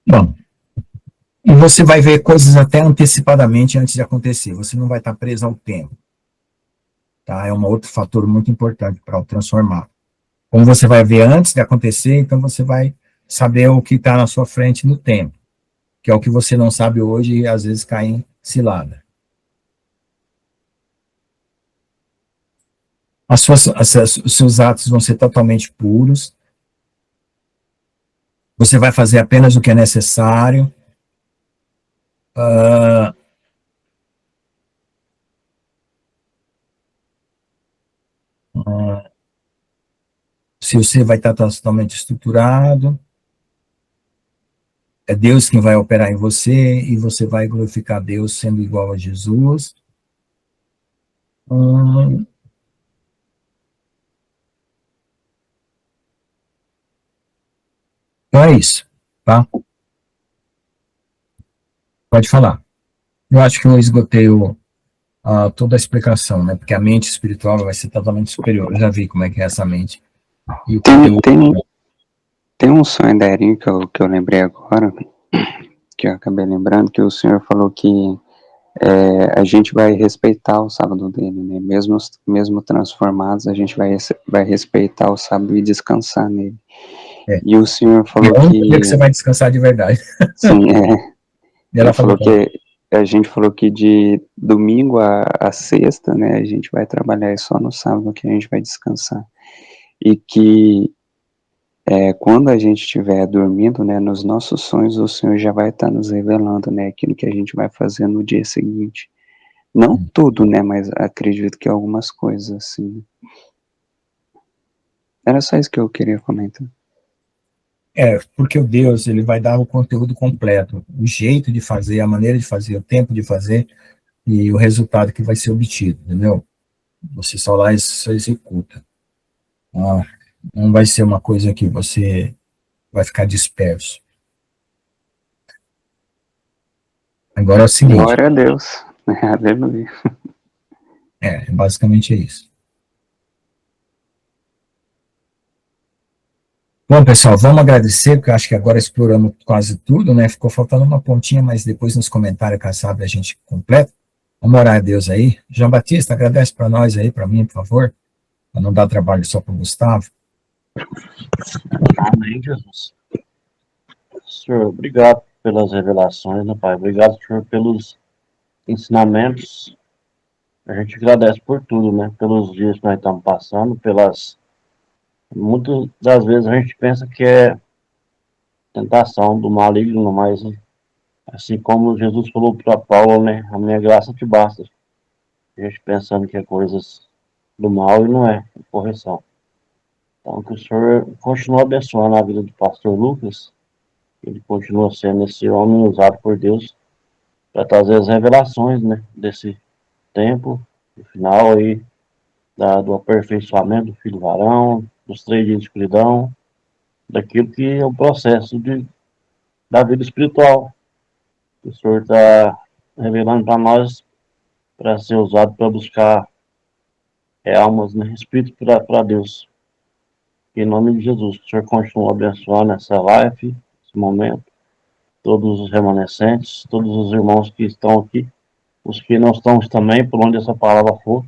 Bom, e você vai ver coisas até antecipadamente antes de acontecer. Você não vai estar preso ao tempo. Tá? É um outro fator muito importante para o transformar. Como você vai ver antes de acontecer, então você vai saber o que está na sua frente no tempo, que é o que você não sabe hoje e às vezes cai em cilada. Os seus atos vão ser totalmente puros. Você vai fazer apenas o que é necessário. Se você vai estar totalmente estruturado, é Deus quem vai operar em você e você vai glorificar Deus sendo igual a Jesus. Então é isso, tá? Pode falar. Eu acho que eu esgotei toda a explicação, né? Porque a mente espiritual vai ser totalmente superior. Eu já vi como é que é essa mente. E o tem um sonho da Erin que eu lembrei agora, que eu acabei lembrando, que o senhor falou que a gente vai respeitar o sábado dele, né? Mesmo transformados, a gente vai respeitar o sábado e descansar nele. E o senhor falou que você vai descansar de verdade. Sim, Ela falou que a gente falou que de domingo a sexta, né, a gente vai trabalhar e só no sábado que a gente vai descansar. E que quando a gente estiver dormindo, né, nos nossos sonhos, o Senhor já vai estar nos revelando, né, aquilo que a gente vai fazer no dia seguinte. Não tudo, né, mas acredito que algumas coisas, assim. Era só isso que eu queria comentar. Porque o Deus, ele vai dar o conteúdo completo, o jeito de fazer, a maneira de fazer, o tempo de fazer e o resultado que vai ser obtido, entendeu? Você só lá só executa. Não vai ser uma coisa que você vai ficar disperso. Agora é o seguinte... Glória a Deus. Aleluia. Basicamente é isso. Bom, pessoal, vamos agradecer, porque eu acho que agora exploramos quase tudo, né? Ficou faltando uma pontinha, mas depois nos comentários, quem sabe, a gente completa. Vamos orar a Deus aí. João Batista, agradece para nós aí, para mim, por favor, para não dar trabalho só para o Gustavo. Amém, Jesus. Senhor, obrigado pelas revelações, né, Pai? Obrigado, Senhor, pelos ensinamentos a gente agradece por tudo, né? Pelos dias que nós estamos passando, muitas das vezes a gente pensa que é tentação do maligno, mas assim como Jesus falou para Paulo, né? A minha graça te basta. A gente pensando que é coisas do mal e não é correção. Então, que o Senhor continue abençoando a vida do pastor Lucas, ele continua sendo esse homem usado por Deus para trazer as revelações, né, desse tempo, no final aí, do aperfeiçoamento do filho varão, dos 3 dias de escuridão, daquilo que é o processo da vida espiritual. O Senhor está revelando para nós, para ser usado para buscar almas, né, espírito para Deus. Em nome de Jesus, que o Senhor continue abençoando essa live, esse momento, todos os remanescentes, todos os irmãos que estão aqui, os que não estão também, por onde essa palavra for,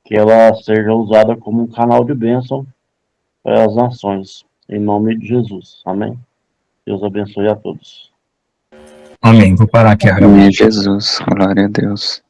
que ela seja usada como um canal de bênção para as nações. Em nome de Jesus. Amém. Deus abençoe a todos. Amém. Vou parar aqui. Amém, Jesus. Glória a Deus.